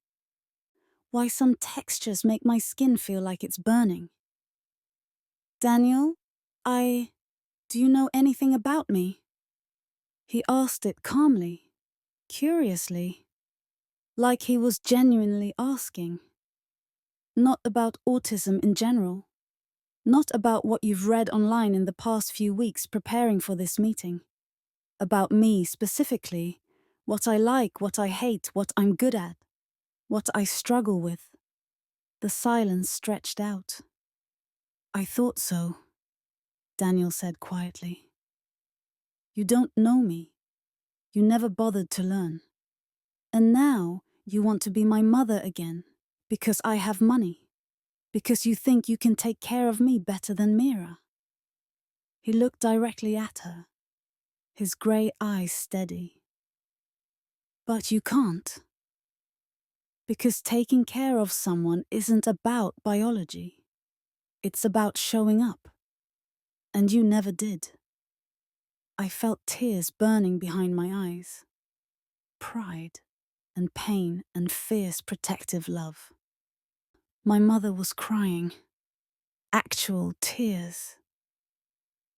Speaker 1: Why some textures make my skin feel like it's burning? Daniel, do you know anything about me? He asked it calmly, curiously, like he was genuinely asking. Not about autism in general. Not about what you've read online in the past few weeks preparing for this meeting. About me specifically, what I like, what I hate, what I'm good at, what I struggle with. The silence stretched out. I thought so, Daniel said quietly. You don't know me. You never bothered to learn. And now you want to be my mother again, because I have money. Because you think you can take care of me better than Mira. He looked directly at her, his grey eyes steady. But you can't. Because taking care of someone isn't about biology. It's about showing up. And you never did. I felt tears burning behind my eyes. Pride and pain and fierce protective love. My mother was crying. Actual tears.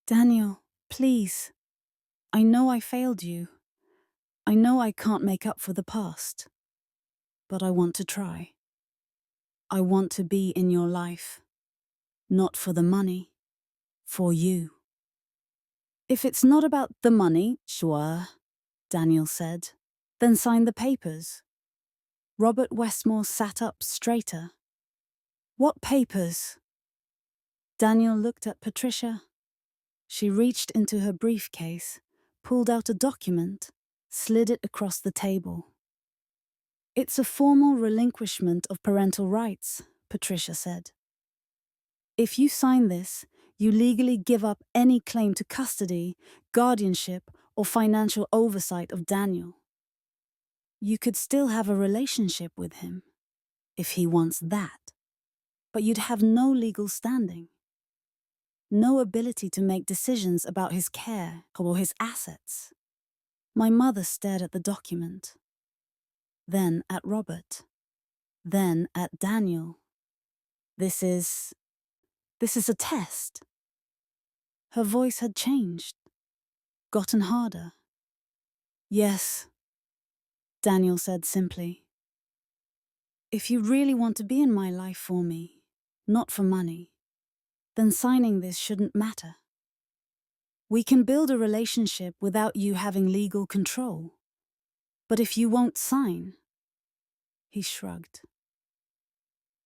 Speaker 1: Daniel, please. I know I failed you. I know I can't make up for the past. But I want to try. I want to be in your life. Not for the money. For you. If it's not about the money, sure, Daniel said. Then sign the papers. Robert Westmore sat up straighter. What papers? Daniel looked at Patricia. She reached into her briefcase, pulled out a document, slid it across the table. It's a formal relinquishment of parental rights, Patricia said. If you sign this, you legally give up any claim to custody, guardianship, or financial oversight of Daniel. You could still have a relationship with him, if he wants that, but you'd have no legal standing. No ability to make decisions about his care or his assets. My mother stared at the document, then at Robert, then at Daniel. This is a test. Her voice had changed, gotten harder. Yes, Daniel said simply. If you really want to be in my life for me, not for money, then signing this shouldn't matter. We can build a relationship without you having legal control. But if you won't sign, he shrugged.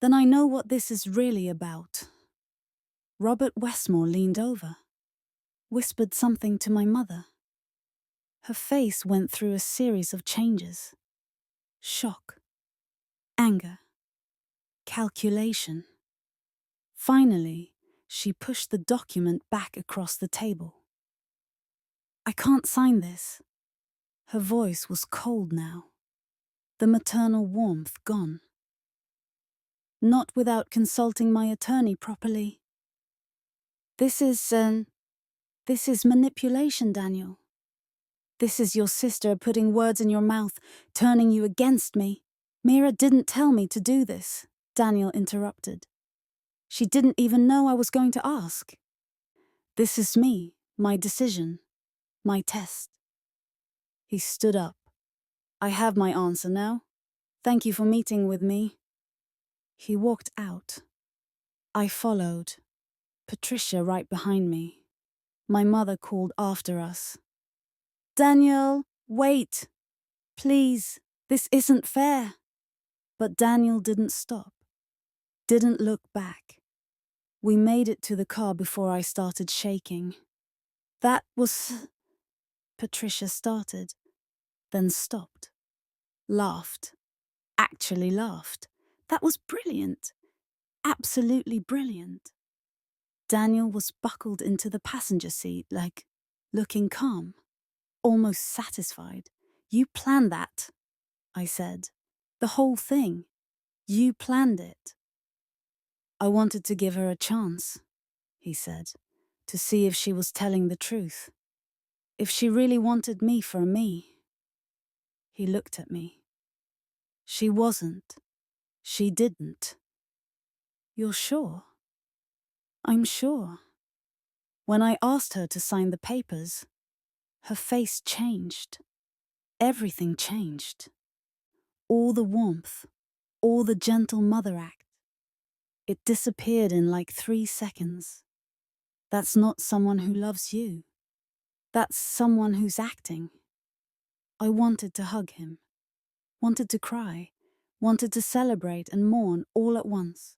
Speaker 1: Then I know what this is really about. Robert Westmore leaned over, whispered something to my mother. Her face went through a series of changes. Shock, anger, calculation. Finally, she pushed the document back across the table. I can't sign this. Her voice was cold now, the maternal warmth gone. Not without consulting my attorney properly. This is manipulation, Daniel. This is your sister putting words in your mouth, turning you against me. Mira didn't tell me to do this, Daniel interrupted. She didn't even know I was going to ask. This is me, my decision, my test. He stood up. I have my answer now. Thank you for meeting with me. He walked out. I followed, Patricia right behind me. My mother called after us. Daniel, wait. Please, this isn't fair. But Daniel didn't stop, didn't look back. We made it to the car before I started shaking. That was... Patricia started, then stopped. Laughed. Actually laughed. That was brilliant. Absolutely brilliant. Daniel was buckled into the passenger seat, looking calm, almost satisfied. You planned that, I said. The whole thing. You planned it. I wanted to give her a chance, he said, to see if she was telling the truth. If she really wanted me for me. He looked at me. She wasn't. She didn't. You're sure? I'm sure. When I asked her to sign the papers, her face changed. Everything changed. All the warmth, all the gentle mother act. It disappeared in 3 seconds. That's not someone who loves you. That's someone who's acting. I wanted to hug him, wanted to cry, wanted to celebrate and mourn all at once.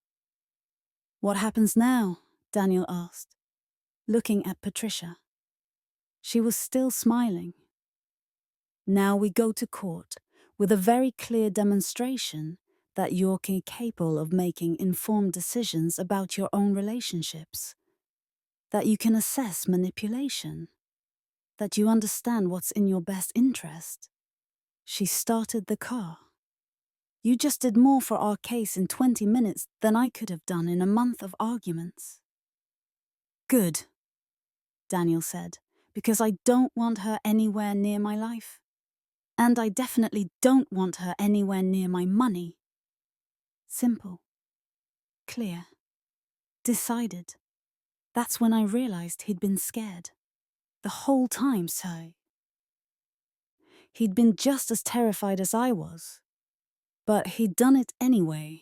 Speaker 1: What happens now? Daniel asked, looking at Patricia. She was still smiling. Now we go to court with a very clear demonstration that you're capable of making informed decisions about your own relationships, that you can assess manipulation, that you understand what's in your best interest. She started the car. You just did more for our case in 20 minutes than I could have done in a month of arguments. Good, Daniel said, because I don't want her anywhere near my life. And I definitely don't want her anywhere near my money. Simple. Clear. Decided. That's when I realized he'd been scared. The whole time, so. He'd been just as terrified as I was. But he'd done it anyway.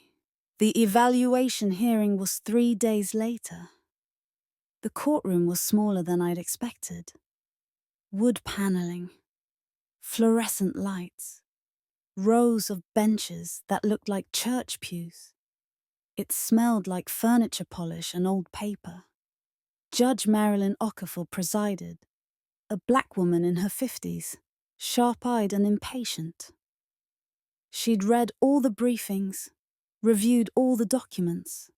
Speaker 1: The evaluation hearing was 3 days later. The courtroom was smaller than I'd expected. Wood paneling. Fluorescent lights. Rows of benches that looked like church pews. It smelled like furniture polish and old paper. Judge Marilyn Okafor presided, a black woman in her 50s, sharp-eyed and impatient. She'd read all the briefings, reviewed all the documents.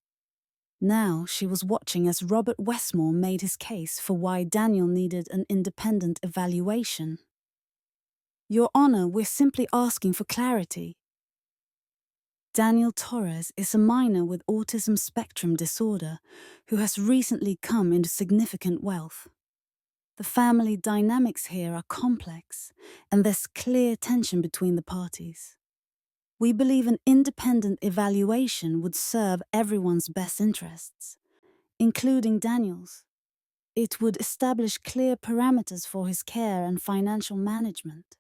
Speaker 1: Now she was watching as Robert Westmore made his case for why Daniel needed an independent evaluation. Your Honor, we're simply asking for clarity. Daniel Torres is a minor with autism spectrum disorder who has recently come into significant wealth. The family dynamics here are complex, and there's clear tension between the parties. We believe an independent evaluation would serve everyone's best interests, including Daniel's. It would establish clear parameters for his care and financial management.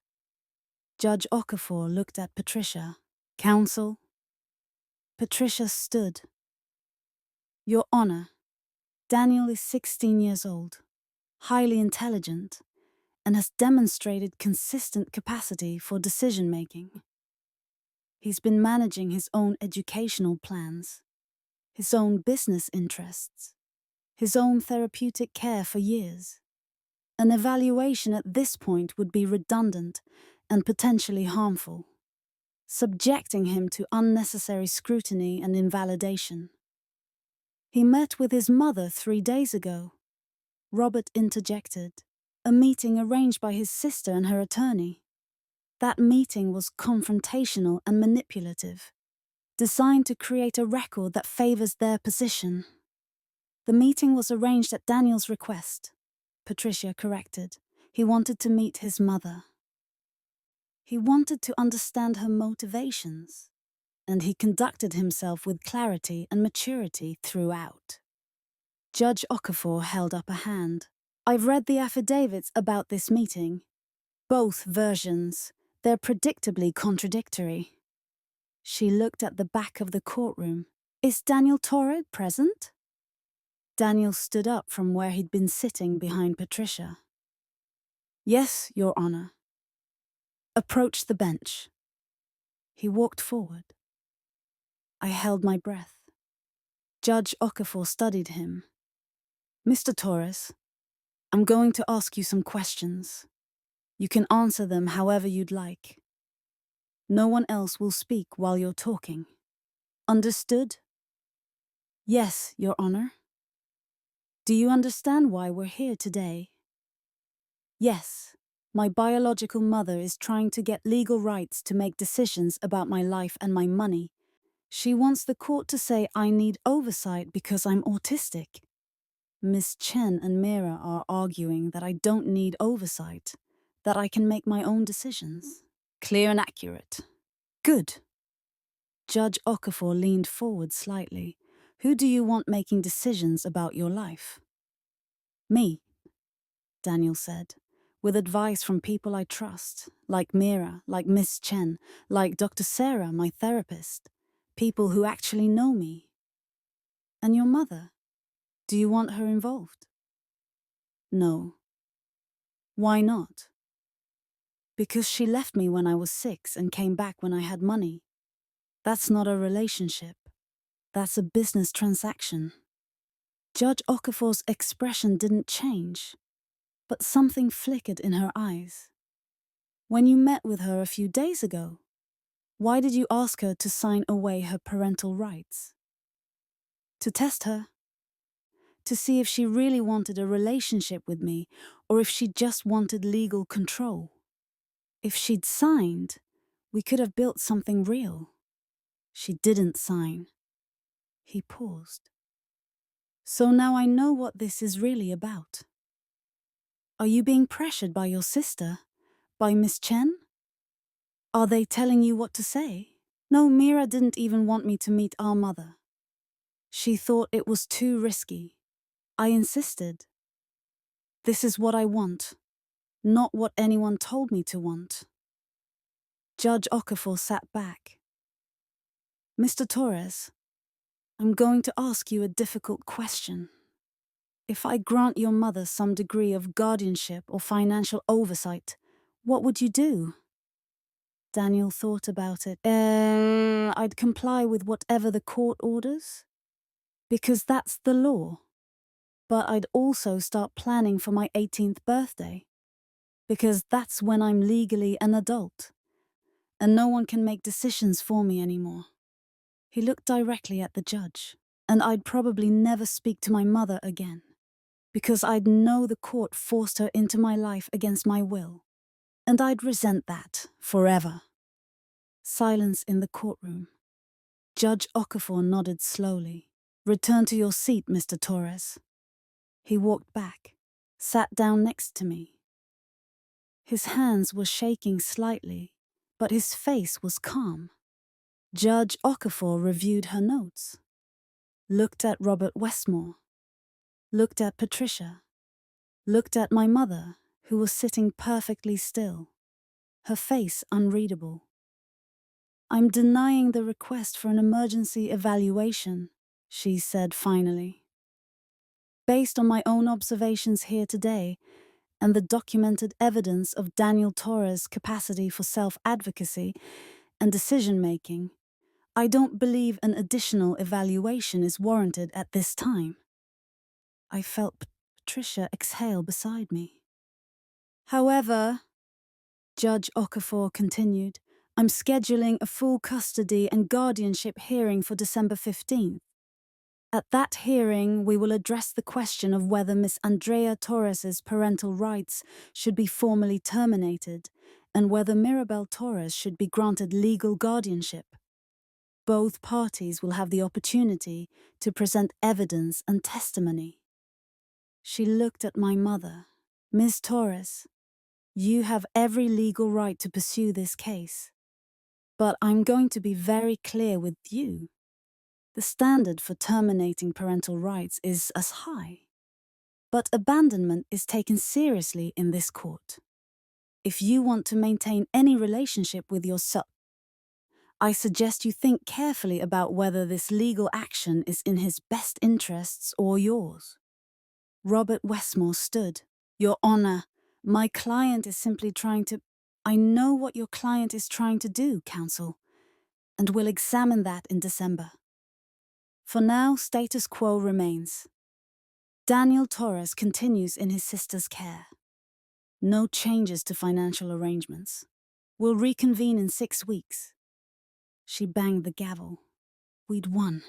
Speaker 1: Judge Okafor looked at Patricia. Counsel? Patricia stood. Your Honor, Daniel is 16 years old, highly intelligent, and has demonstrated consistent capacity for decision-making. He's been managing his own educational plans, his own business interests, his own therapeutic care for years. An evaluation at this point would be redundant and potentially harmful, subjecting him to unnecessary scrutiny and invalidation. He met with his mother 3 days ago. Robert interjected. A meeting arranged by his sister and her attorney. That meeting was confrontational and manipulative, designed to create a record that favors their position. The meeting was arranged at Daniel's request. Patricia corrected. He wanted to meet his mother. He wanted to understand her motivations, and he conducted himself with clarity and maturity throughout. Judge Okafor held up a hand. I've read the affidavits about this meeting. Both versions. They're predictably contradictory. She looked at the back of the courtroom. Is Daniel Torres present? Daniel stood up from where he'd been sitting behind Patricia. Yes, Your Honor. Approach the bench. He walked forward. I held my breath. Judge Okafor studied him. Mr. Torres, I'm going to ask you some questions. You can answer them however you'd like. No one else will speak while you're talking. Understood? Yes, Your Honor. Do you understand why we're here today? Yes. My biological mother is trying to get legal rights to make decisions about my life and my money. She wants the court to say I need oversight because I'm autistic. Miss Chen and Mira are arguing that I don't need oversight, that I can make my own decisions. Clear and accurate. Good. Judge Okafor leaned forward slightly. Who do you want making decisions about your life? Me, Daniel said, with advice from people I trust, like Mira, like Miss Chen, like Dr. Sarah, my therapist, people who actually know me. And your mother? Do you want her involved? No. Why not? Because she left me when I was 6 and came back when I had money. That's not a relationship. That's a business transaction. Judge Okafor's expression didn't change, but something flickered in her eyes. When you met with her a few days ago, why did you ask her to sign away her parental rights? To test her? To see if she really wanted a relationship with me or if she just wanted legal control. If she'd signed, we could have built something real. She didn't sign. He paused. So now I know what this is really about. Are you being pressured by your sister? By Miss Chen? Are they telling you what to say? No, Mira didn't even want me to meet our mother. She thought it was too risky. I insisted. This is what I want, not what anyone told me to want. Judge Okafor sat back. Mr. Torres, I'm going to ask you a difficult question. If I grant your mother some degree of guardianship or financial oversight, what would you do? Daniel thought about it. I'd comply with whatever the court orders, because that's the law. But I'd also start planning for my 18th birthday, because that's when I'm legally an adult, and no one can make decisions for me anymore. He looked directly at the judge, and I'd probably never speak to my mother again, because I'd know the court forced her into my life against my will, and I'd resent that forever. Silence in the courtroom. Judge Okafor nodded slowly. "Return to your seat, Mr. Torres." He walked back, sat down next to me. His hands were shaking slightly, but his face was calm. Judge Okafor reviewed her notes, looked at Robert Westmore, looked at Patricia, looked at my mother, who was sitting perfectly still, her face unreadable. "I'm denying the request for an emergency evaluation," she said finally. "Based on my own observations here today and the documented evidence of Daniel Torres' capacity for self-advocacy and decision-making, I don't believe an additional evaluation is warranted at this time." I felt Patricia exhale beside me. "However," Judge Okafor continued, "I'm scheduling a full custody and guardianship hearing for December 15th. At that hearing, we will address the question of whether Miss Andrea Torres's parental rights should be formally terminated and whether Mirabel Torres should be granted legal guardianship. Both parties will have the opportunity to present evidence and testimony." She looked at my mother. "Ms. Torres, you have every legal right to pursue this case. But I'm going to be very clear with you. The standard for terminating parental rights is as high. But abandonment is taken seriously in this court. If you want to maintain any relationship with your son, I suggest you think carefully about whether this legal action is in his best interests or yours." Robert Westmore stood. "Your Honor, my client is simply trying to—" "I know what your client is trying to do, counsel, and we'll examine that in December. For now, status quo remains. Daniel Torres continues in his sister's care. No changes to financial arrangements. We'll reconvene in 6 weeks." She banged the gavel. We'd won.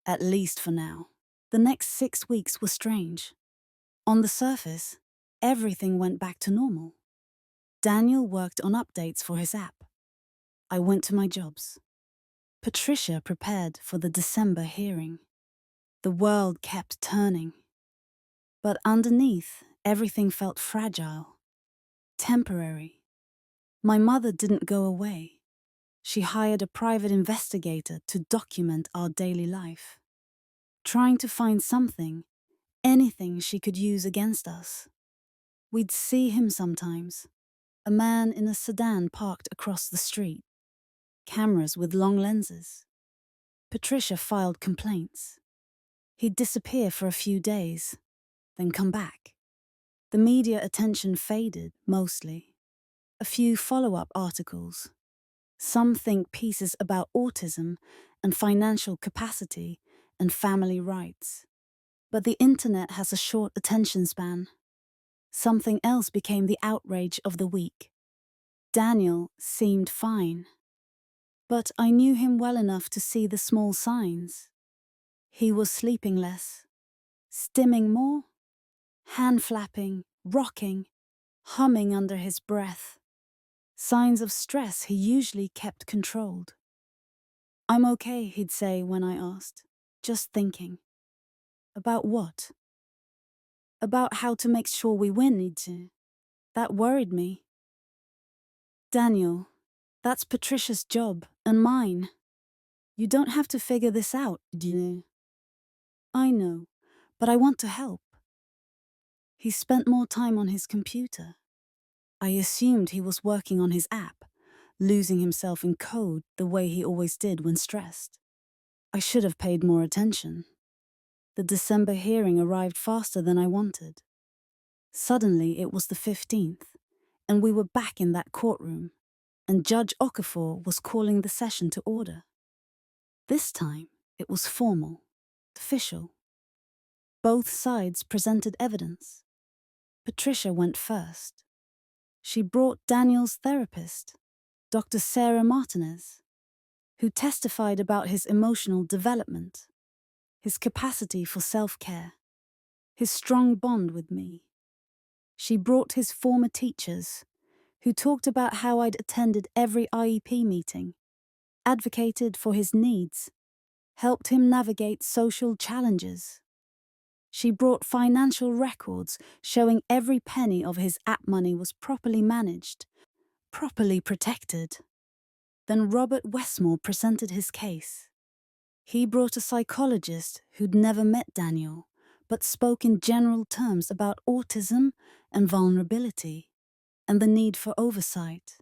Speaker 1: At least for now. The next 6 weeks were strange. On the surface, everything went back to normal. Daniel worked on updates for his app. I went to my jobs. Patricia prepared for the December hearing. The world kept turning. But underneath, everything felt fragile, temporary. My mother didn't go away. She hired a private investigator to document our daily life, trying to find something, anything she could use against us. We'd see him sometimes, a man in a sedan parked across the street, cameras with long lenses. Patricia filed complaints. He'd disappear for a few days, then come back. The media attention faded, mostly. A few follow-up articles. Some think pieces about autism and financial capacity and family rights. But the internet has a short attention span. Something else became the outrage of the week. Daniel seemed fine. But I knew him well enough to see the small signs. He was sleeping less, stimming more, hand flapping, rocking, humming under his breath. Signs of stress he usually kept controlled. "I'm okay," he'd say when I asked. "Just thinking." About what? About how to make sure we win, Idze. That worried me. "Daniel, that's Patricia's job, and mine. You don't have to figure this out, do you?" "I know, but I want to help." He spent more time on his computer. I assumed he was working on his app, losing himself in code the way he always did when stressed. I should have paid more attention. The December hearing arrived faster than I wanted. Suddenly it was the 15th, and we were back in that courtroom. and Judge Okafor was calling the session to order. This time, it was formal, official. Both sides presented evidence. Patricia went first. She brought Daniel's therapist, Dr. Sarah Martinez, who testified about his emotional development, his capacity for self-care, his strong bond with me. She brought his former teachers, who talked about how I'd attended every IEP meeting, advocated for his needs, helped him navigate social challenges. She brought financial records showing every penny of his app money was properly managed, properly protected. Then Robert Westmore presented his case. He brought a psychologist who'd never met Daniel, but spoke in general terms about autism and vulnerability and the need for oversight.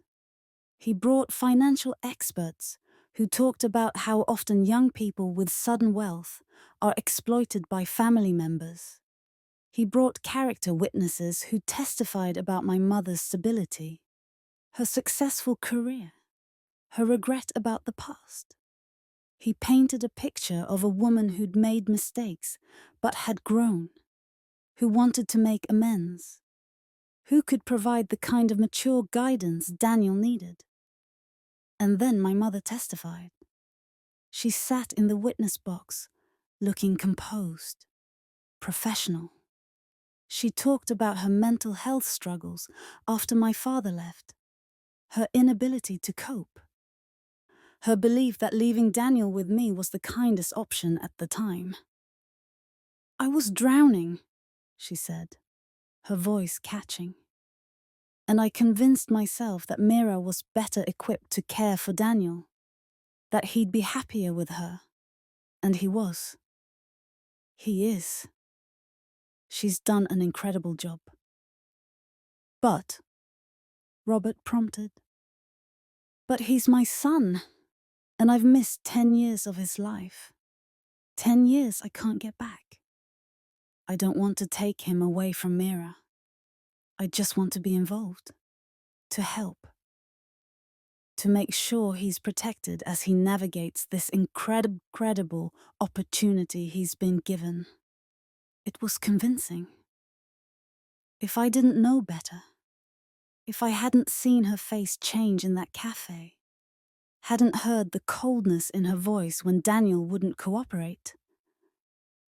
Speaker 1: He brought financial experts who talked about how often young people with sudden wealth are exploited by family members. He brought character witnesses who testified about my mother's stability, her successful career, her regret about the past. He painted a picture of a woman who'd made mistakes but had grown, who wanted to make amends, who could provide the kind of mature guidance Daniel needed. And then my mother testified. She sat in the witness box, looking composed, professional. She talked about her mental health struggles after my father left, her inability to cope, her belief that leaving Daniel with me was the kindest option at the time. I was drowning, she said, her voice catching. And I convinced myself that Mira was better equipped to care for Daniel, that he'd be happier with her. And he was. He is. She's done an incredible job. But, Robert prompted, but he's my son, and I've missed 10 years of his life. 10 years I can't get back. I don't want to take him away from Mira. I just want to be involved, to help, to make sure he's protected as he navigates this incredible opportunity he's been given. It was convincing. If I didn't know better, if I hadn't seen her face change in that cafe, hadn't heard the coldness in her voice when Daniel wouldn't cooperate,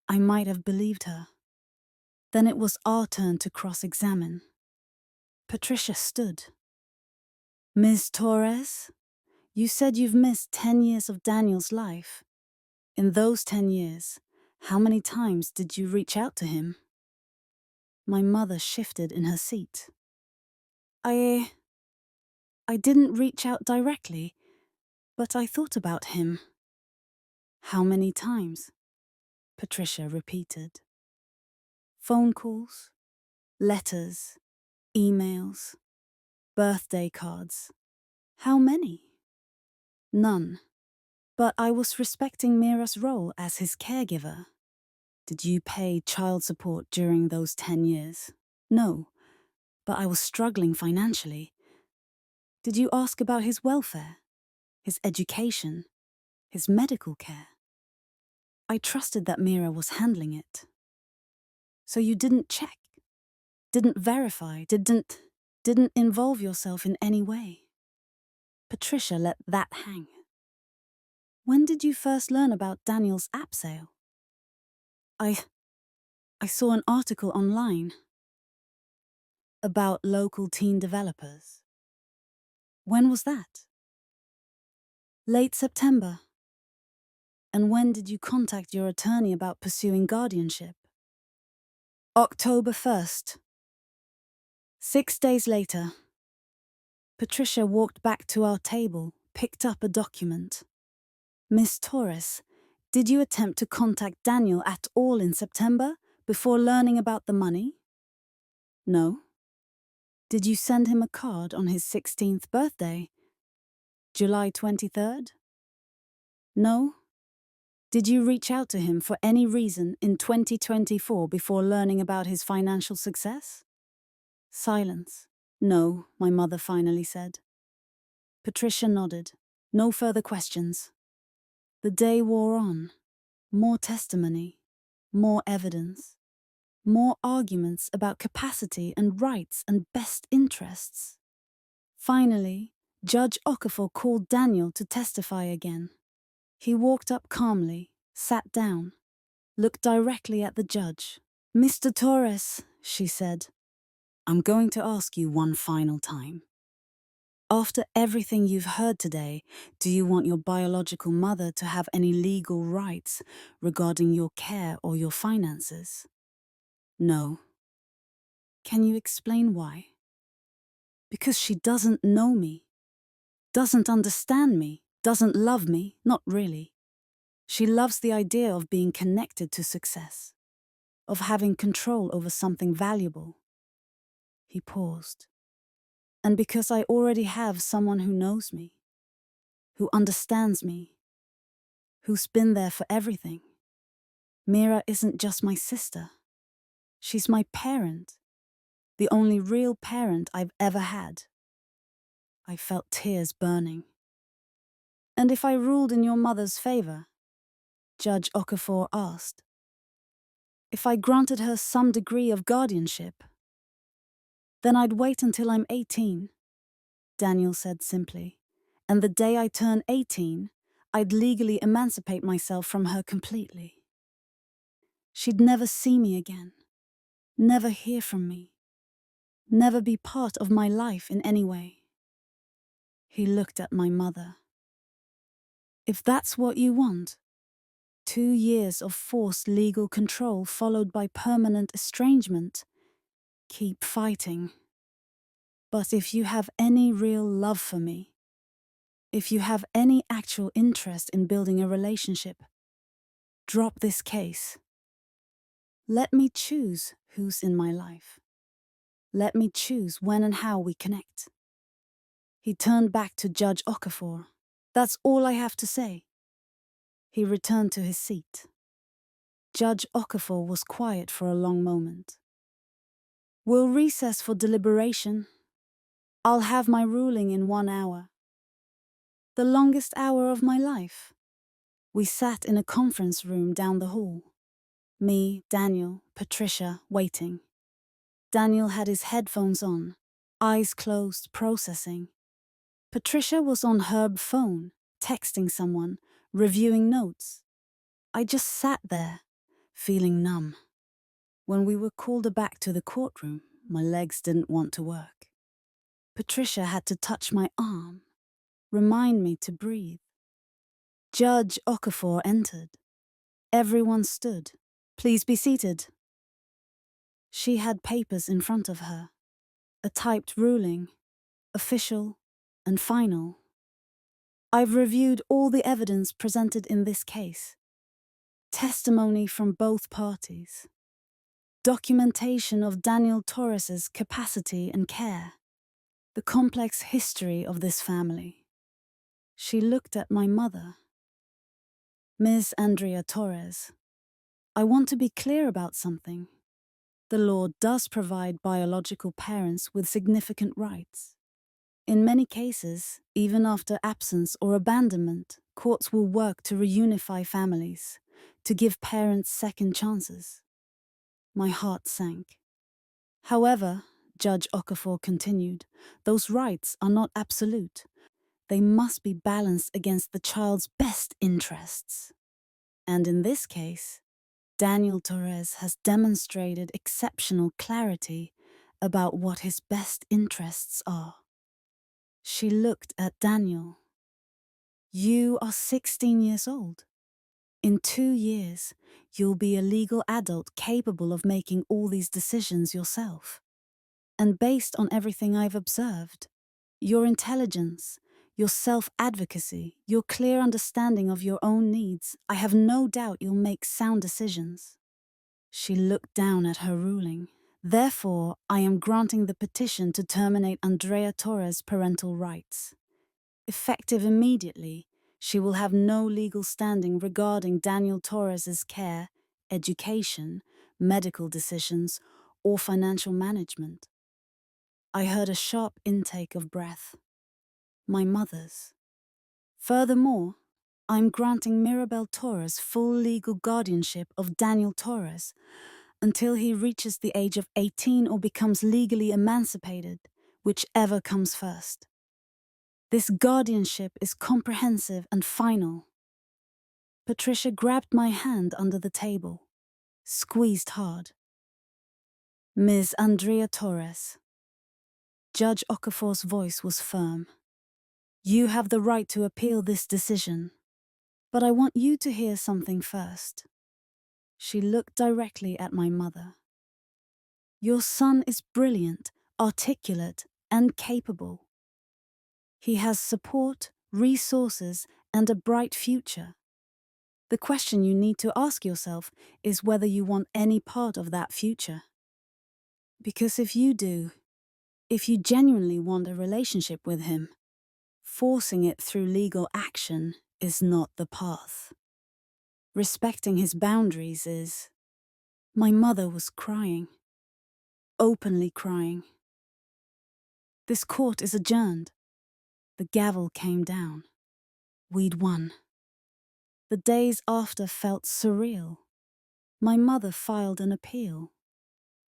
Speaker 1: I might have believed her. Then it was our turn to cross-examine. Patricia stood. Ms. Torres, you said you've missed 10 years of Daniel's life. In those 10 years, how many times did you reach out to him? My mother shifted in her seat. I didn't reach out directly, but I thought about him. How many times? Patricia repeated. Phone calls, letters, emails, birthday cards. How many? None. But I was respecting Mira's role as his caregiver. Did you pay child support during those 10 years? No, but I was struggling financially. Did you ask about his welfare, his education, his medical care? I trusted that Mira was handling it. So you didn't check, didn't verify, didn't involve yourself in any way. Patricia let that hang. When did you first learn about Daniel's app sale? I saw an article online about local teen developers. When was that? Late September. And when did you contact your attorney about pursuing guardianship? October 1st. 6 days later. Patricia walked back to our table, picked up a document. Miss Torres, did you attempt to contact Daniel at all in September before learning about the money? No. Did you send him a card on his 16th birthday? July 23rd? No. Did you reach out to him for any reason in 2024 before learning about his financial success? Silence. No, my mother finally said. Patricia nodded. No further questions. The day wore on. More testimony. More evidence. More arguments about capacity and rights and best interests. Finally, Judge Okafor called Daniel to testify again. He walked up calmly, sat down, looked directly at the judge. "Mr. Torres," she said, "I'm going to ask you one final time. After everything you've heard today, do you want your biological mother to have any legal rights regarding your care or your finances?" "No." "Can you explain why?" "Because she doesn't know me, doesn't understand me, doesn't love me, not really. She loves the idea of being connected to success, of having control over something valuable." He paused. "And because I already have someone who knows me, who understands me, who's been there for everything. Mira isn't just my sister. She's my parent, the only real parent I've ever had." I felt tears burning. "And if I ruled in your mother's favor?" Judge Okafor asked. "If I granted her some degree of guardianship?" "Then I'd wait until I'm 18, Daniel said simply. "And the day I turn 18, I'd legally emancipate myself from her completely. She'd never see me again, never hear from me, never be part of my life in any way." He looked at my mother. "If that's what you want, 2 years of forced legal control followed by permanent estrangement, keep fighting. But if you have any real love for me, if you have any actual interest in building a relationship, drop this case. Let me choose who's in my life. Let me choose when and how we connect." He turned back to Judge Okafor. "That's all I have to say." He returned to his seat. Judge Okafor was quiet for a long moment. "We'll recess for deliberation. I'll have my ruling in 1 hour." The longest hour of my life. We sat in a conference room down the hall. Me, Daniel, Patricia, waiting. Daniel had his headphones on, eyes closed, processing. Patricia was on her phone, texting someone, reviewing notes. I just sat there, feeling numb. When we were called back to the courtroom, my legs didn't want to work. Patricia had to touch my arm, remind me to breathe. Judge Okafor entered. Everyone stood. "Please be seated." She had papers in front of her, a typed ruling, official and final. "I've reviewed all the evidence presented in this case. Testimony from both parties. Documentation of Daniel Torres's capacity and care. The complex history of this family." She looked at my mother. "Ms. Andrea Torres, I want to be clear about something. The law does provide biological parents with significant rights. In many cases, even after absence or abandonment, courts will work to reunify families, to give parents second chances." My heart sank. "However," Judge Okafor continued, "those rights are not absolute. They must be balanced against the child's best interests. And in this case, Daniel Torres has demonstrated exceptional clarity about what his best interests are." She looked at Daniel. "You are 16 years old. In 2 years, you'll be a legal adult capable of making all these decisions yourself. And based on everything I've observed, your intelligence, your self-advocacy, your clear understanding of your own needs, I have no doubt you'll make sound decisions." She looked down at her ruling. "Therefore, I am granting the petition to terminate Andrea Torres' parental rights. Effective immediately, she will have no legal standing regarding Daniel Torres's care, education, medical decisions, or financial management." I heard a sharp intake of breath. my mother's. Furthermore, I'm granting Mirabel Torres full legal guardianship of Daniel Torres until he reaches the age of 18 or becomes legally emancipated, whichever comes first. This guardianship is comprehensive and final. Patricia grabbed my hand under the table, squeezed hard. Ms. Andrea Torres. Judge Okafor's voice was firm. You have the right to appeal this decision, but I want you to hear something first. She looked directly at my mother. Your son is brilliant, articulate, and capable. He has support, resources, and a bright future. The question you need to ask yourself is whether you want any part of that future. Because if you do, if you genuinely want a relationship with him, forcing it through legal action is not the path. Respecting his boundaries is. My mother was crying. Openly crying. This court is adjourned. The gavel came down. We'd won. The days after felt surreal. My mother filed an appeal.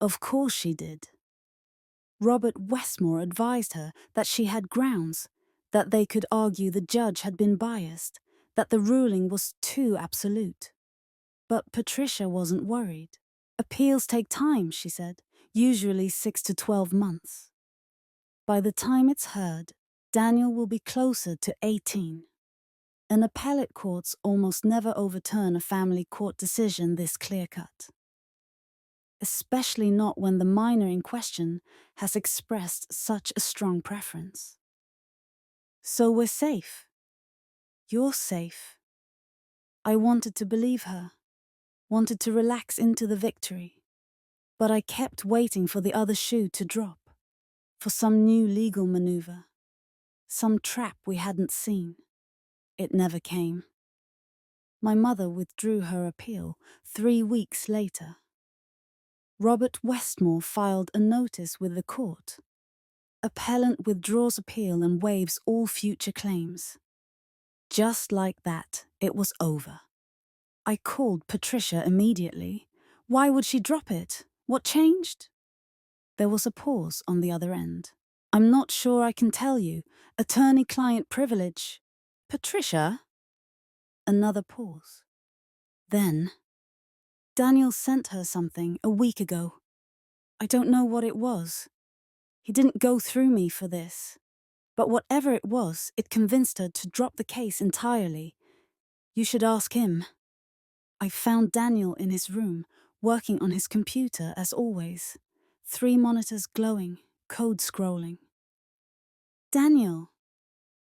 Speaker 1: Of course she did. Robert Westmore advised her that she had grounds, that they could argue the judge had been biased, that the ruling was too absolute. But Patricia wasn't worried. Appeals take time, she said, usually 6 to 12 months. By the time it's heard, Daniel will be closer to 18. An appellate courts almost never overturn a family court decision this clear-cut. Especially not when the minor in question has expressed such a strong preference. So we're safe. You're safe. I wanted to believe her, wanted to relax into the victory, but I kept waiting for the other shoe to drop, for some new legal maneuver, some trap we hadn't seen. It never came. My mother withdrew her appeal 3 weeks later. Robert Westmore filed a notice with the court. Appellant withdraws appeal and waives all future claims. Just like that, it was over. I called Patricia immediately. Why would she drop it? What changed? There was a pause on the other end. I'm not sure I can tell you. Attorney-client privilege. Patricia? Another pause. Then, Daniel sent her something a week ago. I don't know what it was. He didn't go through me for this. But whatever it was, it convinced her to drop the case entirely. You should ask him. I found Daniel in his room, working on his computer as always. 3 monitors glowing, code scrolling. Daniel.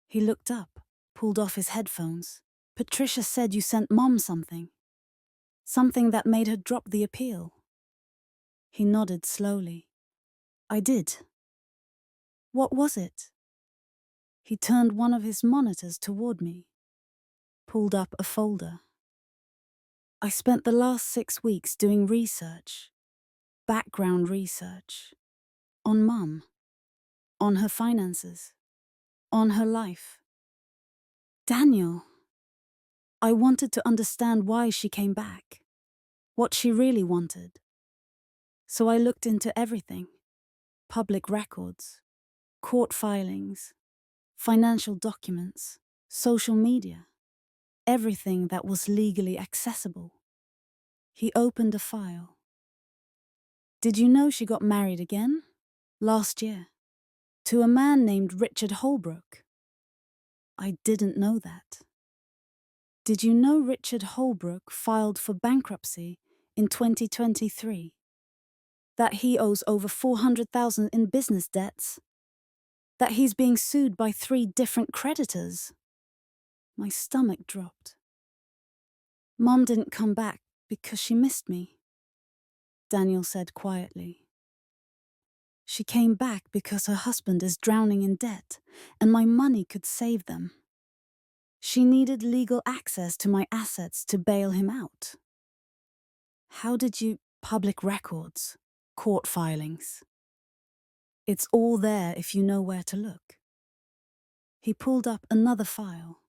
Speaker 1: He looked up, pulled off his headphones. Patricia said you sent Mom something. Something that made her drop the appeal. He nodded slowly. I did. What was it? He turned one of his monitors toward me, pulled up a folder. I spent the last 6 weeks doing research, background research, on Mum, on her finances, on her life. Daniel. I wanted to understand why she came back, what she really wanted. So I looked into everything. Public records, court filings, financial documents, social media, everything that was legally accessible. He opened a file. Did you know she got married again? Last year. To a man named Richard Holbrook. I didn't know that. Did you know Richard Holbrook filed for bankruptcy in 2023? That he owes over $400,000 in business debts? That he's being sued by 3 different creditors? My stomach dropped. Mom didn't come back because she missed me, Daniel said quietly. She came back because her husband is drowning in debt and my money could save them. She needed legal access to my assets to bail him out. How did you... Public records, court filings. It's all there if you know where to look. He pulled up another file.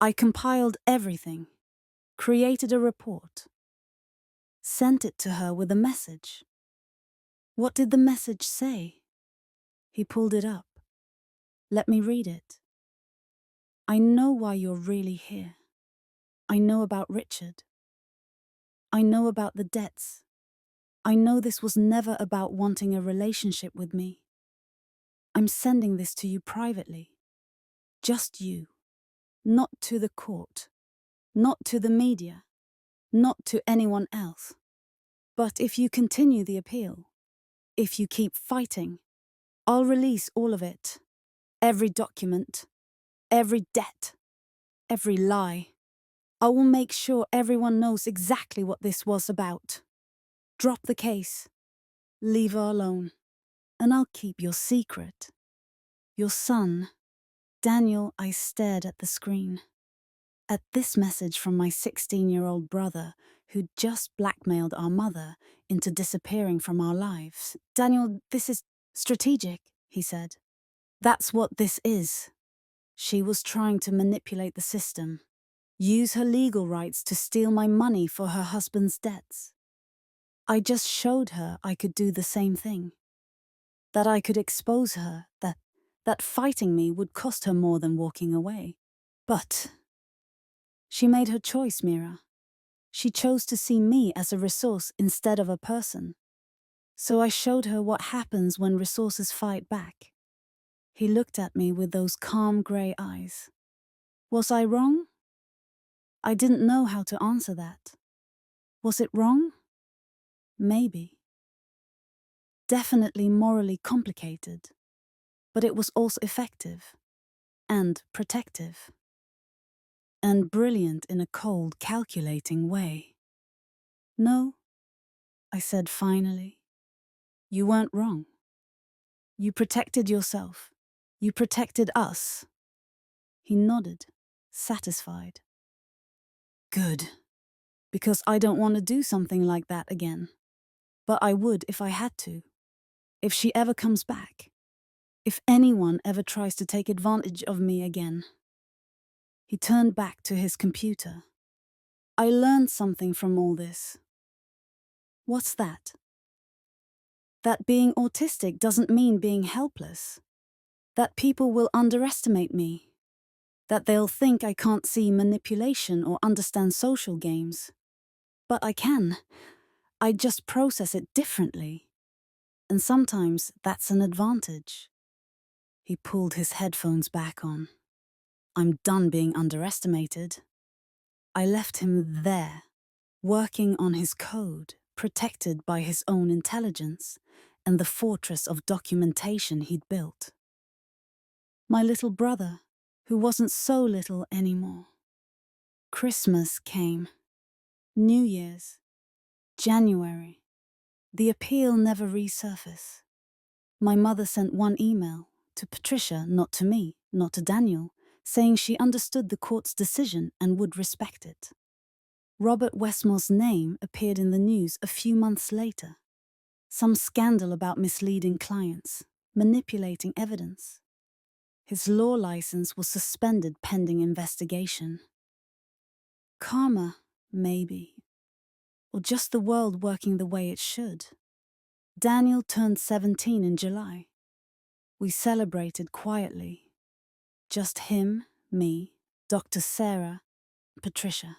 Speaker 1: I compiled everything, created a report, sent it to her with a message. What did the message say? He pulled it up. Let me read it. I know why you're really here. I know about Richard. I know about the debts. I know this was never about wanting a relationship with me. I'm sending this to you privately. Just you. Not to the court. Not to the media. Not to anyone else. But if you continue the appeal, if you keep fighting, I'll release all of it. Every document. Every debt. Every lie. I will make sure everyone knows exactly what this was about. Drop the case. Leave her alone. And I'll keep your secret. Your son. Daniel, I stared at the screen. At this message from my 16-year-old brother, who'd just blackmailed our mother into disappearing from our lives. Daniel, this is strategic, he said. That's what this is. She was trying to manipulate the system, use her legal rights to steal my money for her husband's debts. I just showed her I could do the same thing. That I could expose her, that fighting me would cost her more than walking away. But she made her choice, Mira. She chose to see me as a resource instead of a person. So I showed her what happens when resources fight back. He looked at me with those calm grey eyes. Was I wrong? I didn't know how to answer that. Was it wrong? Maybe. Definitely morally complicated. But it was also effective. And protective. And brilliant in a cold, calculating way. No, I said finally. You weren't wrong. You protected yourself. You protected us. He nodded, satisfied. Good. Because I don't want to do something like that again. But I would if I had to. If she ever comes back. If anyone ever tries to take advantage of me again. He turned back to his computer. I learned something from all this. What's that? That being autistic doesn't mean being helpless. That people will underestimate me. That they'll think I can't see manipulation or understand social games. But I can. I just process it differently. And sometimes that's an advantage. He pulled his headphones back on. I'm done being underestimated. I left him there, working on his code, protected by his own intelligence and the fortress of documentation he'd built. My little brother, who wasn't so little anymore. Christmas came. New Year's. January. The appeal never resurfaced. My mother sent one email, to Patricia, not to me, not to Daniel, saying she understood the court's decision and would respect it. Robert Westmore's name appeared in the news a few months later. Some scandal about misleading clients, manipulating evidence. His law license was suspended pending investigation. Karma, maybe. Or just the world working the way it should. Daniel turned 17 in July. We celebrated quietly. Just him, me, Dr. Sarah, Patricia.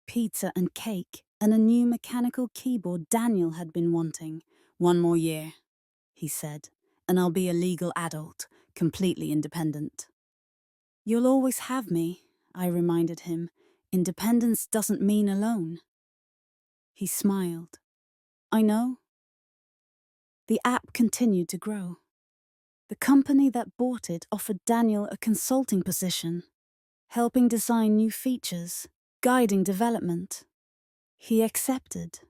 Speaker 1: Pizza and cake and a new mechanical keyboard Daniel had been wanting. One more year, he said, and I'll be a legal adult, completely independent. You'll always have me, I reminded him. Independence doesn't mean alone. He smiled. I know. The app continued to grow. The company that bought it offered Daniel a consulting position, helping design new features, guiding development. He accepted.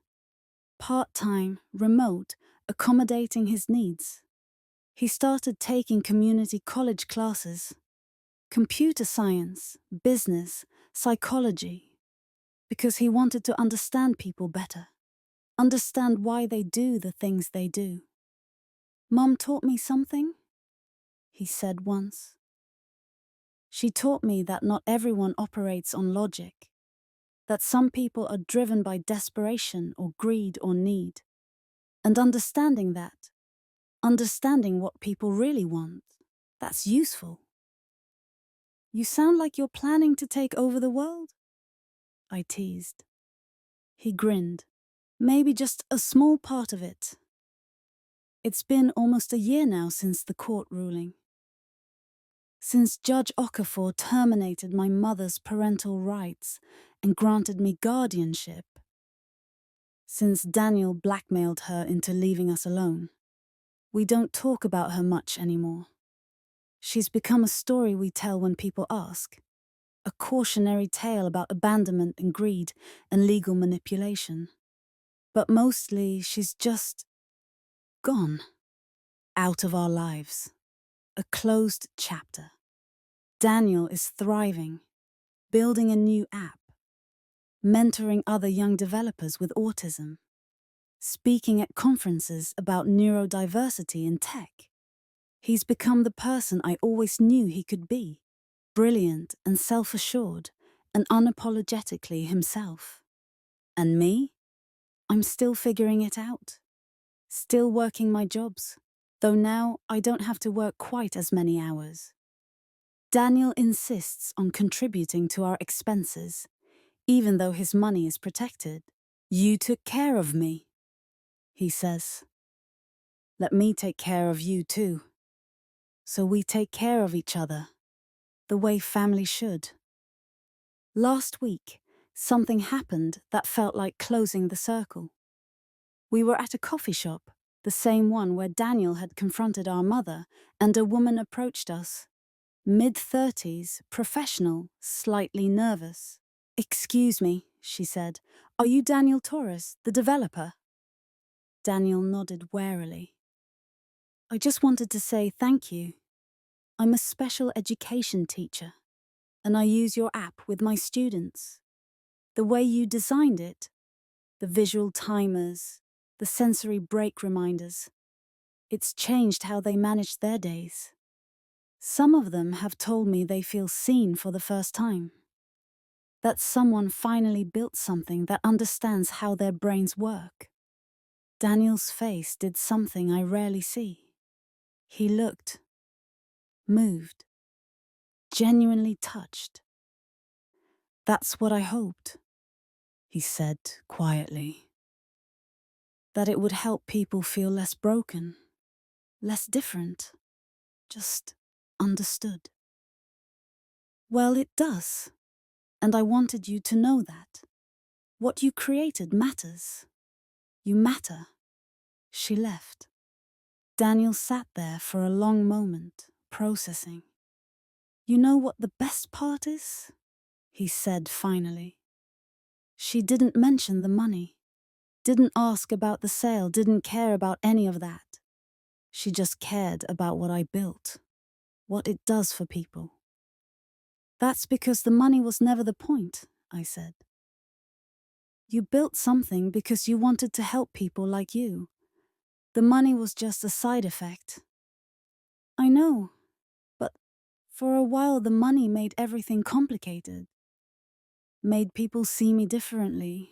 Speaker 1: Part-time, remote, accommodating his needs. He started taking community college classes, computer science, business, psychology, because he wanted to understand people better, understand why they do the things they do. Mom taught me something, he said once. She taught me that not everyone operates on logic, that some people are driven by desperation or greed or need. And understanding that, understanding what people really want, that's useful. You sound like you're planning to take over the world, I teased. He grinned. Maybe just a small part of it. It's been almost a year now since the court ruling. Since Judge Okafor terminated my mother's parental rights and granted me guardianship. Since Daniel blackmailed her into leaving us alone. We don't talk about her much anymore. She's become a story we tell when people ask. A cautionary tale about abandonment and greed and legal manipulation. But mostly she's just gone. Out of our lives. A closed chapter. Daniel is thriving, building a new app, mentoring other young developers with autism, speaking at conferences about neurodiversity in tech. He's become the person I always knew he could be, brilliant and self-assured and unapologetically himself. And me? I'm still figuring it out. Still working my jobs, though now I don't have to work quite as many hours. Daniel insists on contributing to our expenses, even though his money is protected. You took care of me, he says. Let me take care of you too. So we take care of each other, the way family should. Last week, something happened that felt like closing the circle. We were at a coffee shop, the same one where Daniel had confronted our mother, and a woman approached us. Mid-30s, professional, slightly nervous. Excuse me, she said. Are you Daniel Torres, the developer? Daniel nodded warily. I just wanted to say thank you. I'm a special education teacher, and I use your app with my students. The way you designed it, the visual timers, the sensory break reminders, it's changed how they manage their days. Some of them have told me they feel seen for the first time. That someone finally built something that understands how their brains work. Daniel's face did something I rarely see. He looked, moved, genuinely touched. That's what I hoped, he said quietly. That it would help people feel less broken, less different, just understood. Well, it does, and I wanted you to know that. What you created matters. You matter. She left. Daniel sat there for a long moment, processing. You know what the best part is? He said finally. She didn't mention the money. Didn't ask about the sale, didn't care about any of that. She just cared about what I built, what it does for people. That's because the money was never the point, I said. You built something because you wanted to help people like you. The money was just a side effect. I know, but for a while the money made everything complicated. Made people see me differently.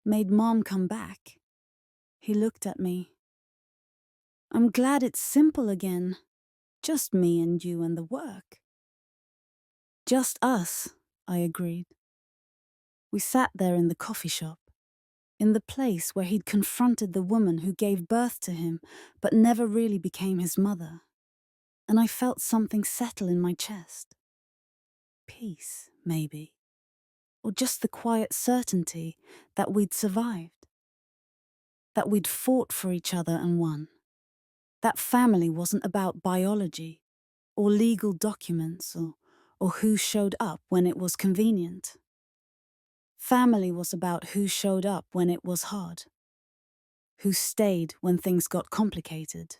Speaker 1: Made Mom come back. He looked at me. I'm glad it's simple again. Just me and you and the work. Just us, I agreed. We sat there in the coffee shop, in the place where he'd confronted the woman who gave birth to him but never really became his mother. And I felt something settle in my chest. Peace, maybe. Or just the quiet certainty that we'd survived. That we'd fought for each other and won. That family wasn't about biology, or legal documents, or who showed up when it was convenient. Family was about who showed up when it was hard. Who stayed when things got complicated.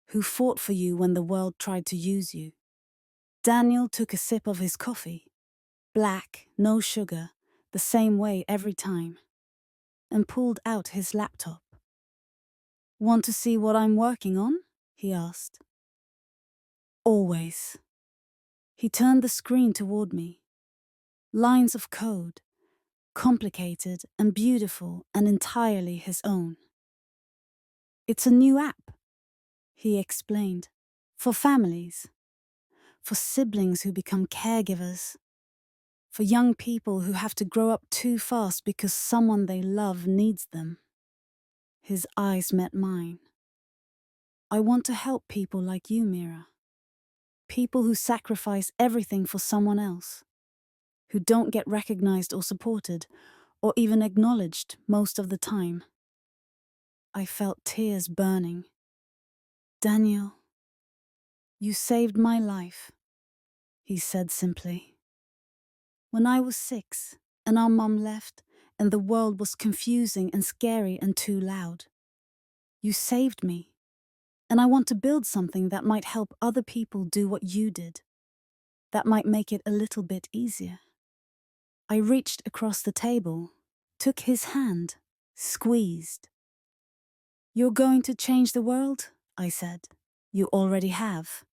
Speaker 1: Who fought for you when the world tried to use you. Daniel took a sip of his coffee. Black, no sugar, the same way every time. And pulled out his laptop. Want to see what I'm working on? He asked. Always. He turned the screen toward me. Lines of code, complicated and beautiful and entirely his own. It's a new app, he explained, for families, for siblings who become caregivers, for young people who have to grow up too fast because someone they love needs them. His eyes met mine. I want to help people like you, Mira. People who sacrifice everything for someone else, who don't get recognized or supported, or even acknowledged most of the time. I felt tears burning. Daniel, you saved my life, he said simply. When I was 6 and our mum left and the world was confusing and scary and too loud, you saved me. And I want to build something that might help other people do what you did, that might make it a little bit easier. I reached across the table, took his hand, squeezed. You're going to change the world? I said. You already have.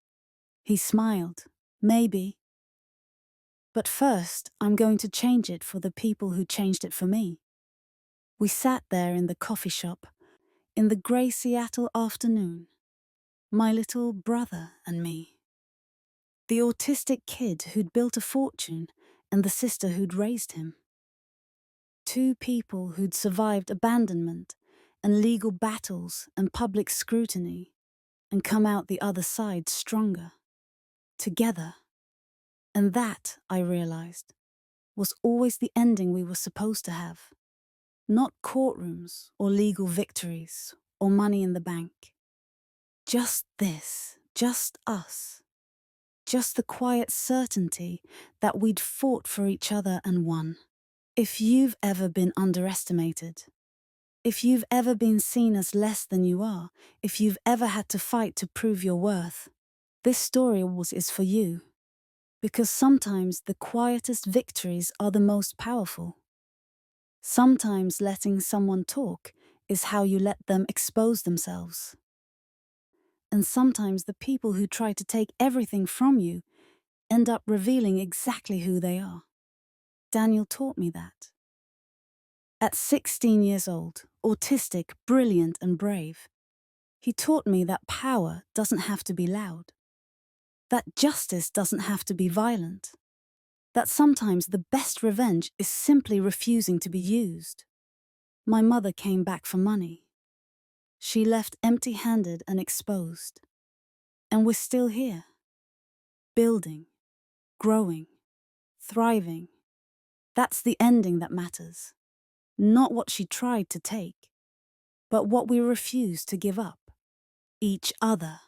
Speaker 1: He smiled. Maybe. But first, I'm going to change it for the people who changed it for me. We sat there in the coffee shop, in the grey Seattle afternoon, my little brother and me. The autistic kid who'd built a fortune and the sister who'd raised him. Two people who'd survived abandonment and legal battles and public scrutiny and come out the other side stronger, together. And that, I realized, was always the ending we were supposed to have. Not courtrooms or legal victories or money in the bank. Just this, just us. Just the quiet certainty that we'd fought for each other and won. If you've ever been underestimated, if you've ever been seen as less than you are, if you've ever had to fight to prove your worth, this story is for you. Because sometimes the quietest victories are the most powerful. Sometimes letting someone talk is how you let them expose themselves. And sometimes the people who try to take everything from you end up revealing exactly who they are. Daniel taught me that. At 16 years old, autistic, brilliant and brave, he taught me that power doesn't have to be loud. That justice doesn't have to be violent. That sometimes the best revenge is simply refusing to be used. My mother came back for money. She left empty-handed and exposed. And we're still here. Building, growing, thriving. That's the ending that matters. Not what she tried to take, but what we refuse to give up. Each other.